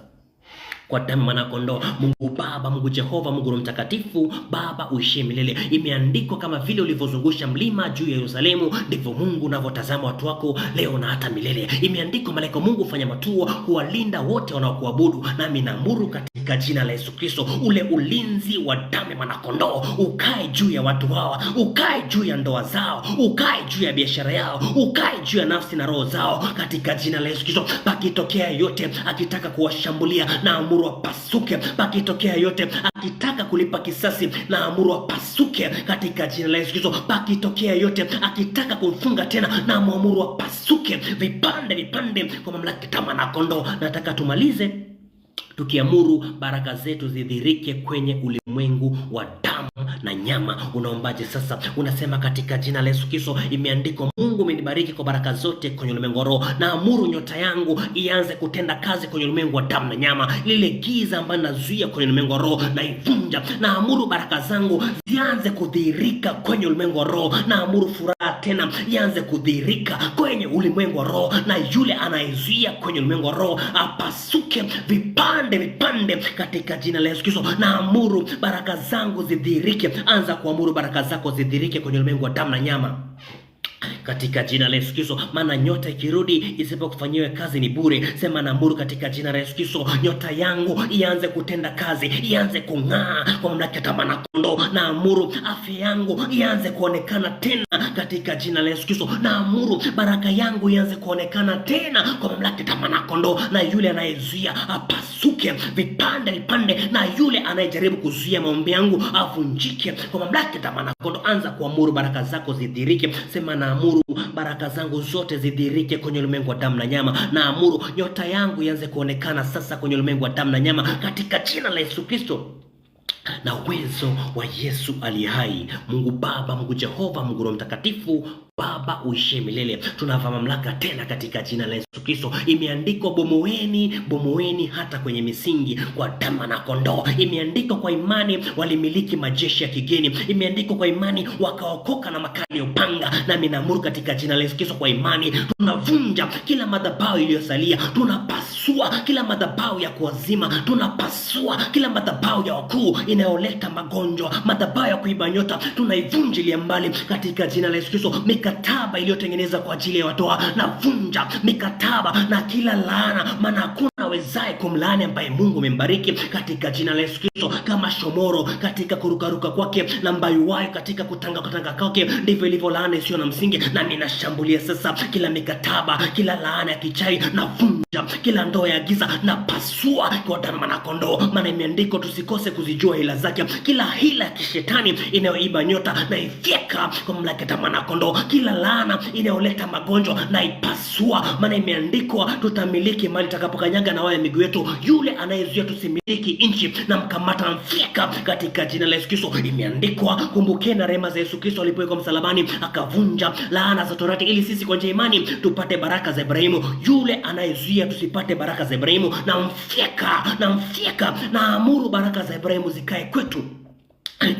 [SPEAKER 1] kwa damu na kondoo. Mungu Baba, Mungu Jehova, Mungu Mtakatifu, Baba uishie milele. Imeandikwa kama vile ulivyozungusha mlima juu ya Yerusalemu, ndivyo Mungu unavyotazama watu wako leo na hata milele. Imeandikwa malaika Mungu fanya matuo kuwalinda wote wanaokuabudu. Nami naamuru katika jina la Yesu Kristo, ule ulinzi wa damu na kondoo ukae juu ya watu hawa, ukae juu ya ndoa zao, ukae juu ya biashara yao, ukae juu ya nafsi na roho zao katika jina la Yesu Kristo. Pakitokea yote akitaka kuwashambulia, na amuru wapasuke. Pakitokea yote akitaka kulipa kisasi, na amuru wapasuke katika jina la Yesu Kristo. Pakitokea yote akitaka kumfunga tena, na amuru wapasuke vipande vipande kwa mamlaka ya damu na kondoo. Nataka tumalize tukiamuru baraka zetu zidhirike kwenye ulimwengu wa damu na nyama. Unaombaje sasa? Unasema katika jina la Yesu Kristo, imeandikwa Mungu amenibariki kwa baraka zote kwenye ulimwengu wa roho. Na amuru nyota yangu ianze kutenda kazi kwenye ulimwengu wa damu na nyama. Lile giza ambalo nazuia kwenye ulimwengu wa roho na ivunja. Na amuru baraka zangu zianze kudhihirika kwenye ulimwengu wa roho. Na amuru furaha tena ianze kudhihirika kwenye ulimwengu wa roho, na yule anayezuia kwenye ulimwengu wa roho apasuke vipande vipande katika jina la Yesu Kristo. Na amuru baraka zangu zidhihirike. Anza kuamuru baraka zako zidhihirike kwenye ulimwengu wa damu na nyama katika jina la Yesu Kristo. Maana nyota ikirudi isipokufanyiwe kazi ni bure. Sema naamuru katika jina la Yesu Kristo, nyota yangu ianze kutenda kazi, ianze kung'aa kwa mamlaka ya damu na kondoo. Naamuru afya yangu ianze kuonekana tena katika jina la Yesu Kristo. Naamuru baraka yangu ianze kuonekana tena kwa mamlaka ya damu na kondoo. Na yule anayezuia apasuke vipande vipande, na yule anayejaribu kuzuia maombi yangu avunjike kwa mamlaka ya damu na kondoo. Anza kuamuru baraka zako zidhihirike. Sema naamuru baraka zangu zote zidhihirike kwenye ulimwengu wa damu na nyama. Naamuru nyota yangu ianze kuonekana sasa kwenye ulimwengu wa damu na nyama katika jina la Yesu Kristo na uwezo wa Yesu aliye hai. Mungu Baba, Mungu Jehova, Mungu Roho Mtakatifu, Baba uishie milele. Tunavaa mamlaka tena katika jina la Yesu Kristo. Imeandikwa bomoeni, bomoeni hata kwenye misingi kwa damu na kondoo. Imeandikwa kwa imani walimiliki majeshi ya kigeni. Imeandikwa kwa imani wakaokoka na makali ya upanga. Nami naamuru katika jina la Yesu Kristo, kwa imani tunavunja kila madhabahu iliyosalia, tunapasua tunapasua kila madhabahu ya kuwazima, tunapasua kila madhabahu ya wakuu inayoleta magonjwa, madhabahu ya kuiba nyota, tunaivunjilia mbali katika jina la Yesu Kristo. Mikataba iliyotengeneza kwa ajili ya watoa, na vunja mikataba na kila laana, maana hakuna awezaye kumlaani ambaye Mungu amembariki katika jina la Yesu Kristo. Kama shomoro katika kurukaruka kwake na mbayuwayo katika kutanga kwake, ndivyo ilivyo laana isiyo na msingi. Na ninashambulia sasa kila mikataba, kila laana ya kichai, na vunja kila ndoa ya giza, na pasua kwa damu ya kondoo, maana imeandikwa tusikose kuzijua hila zake. Kila hila ya kishetani inayoiba nyota, na ifyeka kwa mamlaka ya damu ya kondoo. Kila laana inayoleta magonjwa, na ipasua, maana imeandikwa tutamiliki mali takapokanyaga na waya miguu yetu. Yule anayezuia tusimiliki nchi, na mkamata na mfyeka katika jina la Yesu Kristo. Imeandikwa kumbukeni rehema za Yesu Kristo alipowekwa msalabani, akavunja laana za Torati ili sisi kwa njia imani tupate baraka za Ibrahimu. Yule anayezuia tusipate baraka za Ibrahimu, na mfyeka na amuru baraka za Ibrahimu zikae kwetu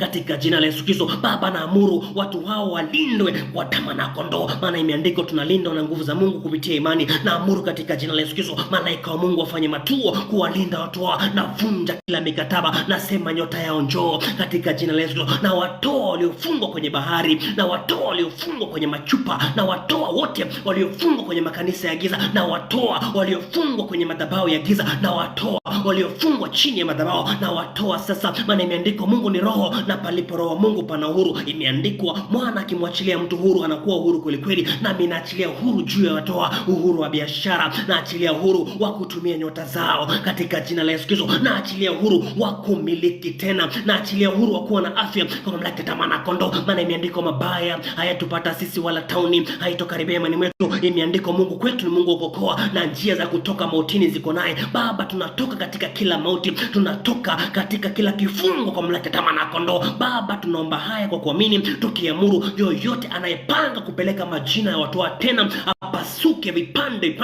[SPEAKER 1] katika jina la Yesu Kristo. Baba, naamuru watu hao walindwe kwa damu ya kondoo, maana imeandikwa tunalindwa na nguvu za Mungu kupitia imani. Naamuru katika jina la Yesu Kristo, malaika wa Mungu wafanye matuo kuwalinda watu hao. Navunja kila mikataba, nasema nyota yao njoo katika jina la Yesu Kristo. Na watoa waliofungwa kwenye bahari, na watoa waliofungwa kwenye machupa, na watoa wote waliofungwa kwenye makanisa ya giza, na watoa waliofungwa kwenye madhabahu ya giza, na watoa waliofungwa chini ya madhabahu, na watoa sasa, maana imeandikwa Mungu ni roho, na palipo roho wa Mungu pana uhuru. Imeandikwa mwana akimwachilia mtu huru anakuwa uhuru kweli kweli. Nami naachilia uhuru juu ya watoa, uhuru wa biashara, naachilia uhuru wa kutumia nyota zao katika jina la Yesu Kristo. Naachilia uhuru wa kumiliki tena, naachilia uhuru wa kuwa na afya kwa mamlaka ya damu ya kondoo, maana imeandikwa mabaya hayatupata sisi, wala tauni haitokaribia imani mwetu. Imeandikwa Mungu kwetu ni Mungu wa kuokoa, na njia za kutoka mautini ziko naye. Baba, tunatoka katika kila mauti, tunatoka katika kila kifungo kwa mamlaka ya damu ya kondoo. Baba, tunaomba haya kwa kuamini, tukiamuru yoyote anayepanga kupeleka majina ya watu tena apasuke vipande.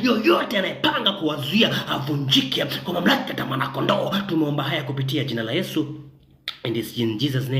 [SPEAKER 1] Yoyote anayepanga kuwazuia avunjike kwa mamlaka ya damu ya kondoo. Tumeomba haya kupitia jina la Yesu, and it's in Jesus name.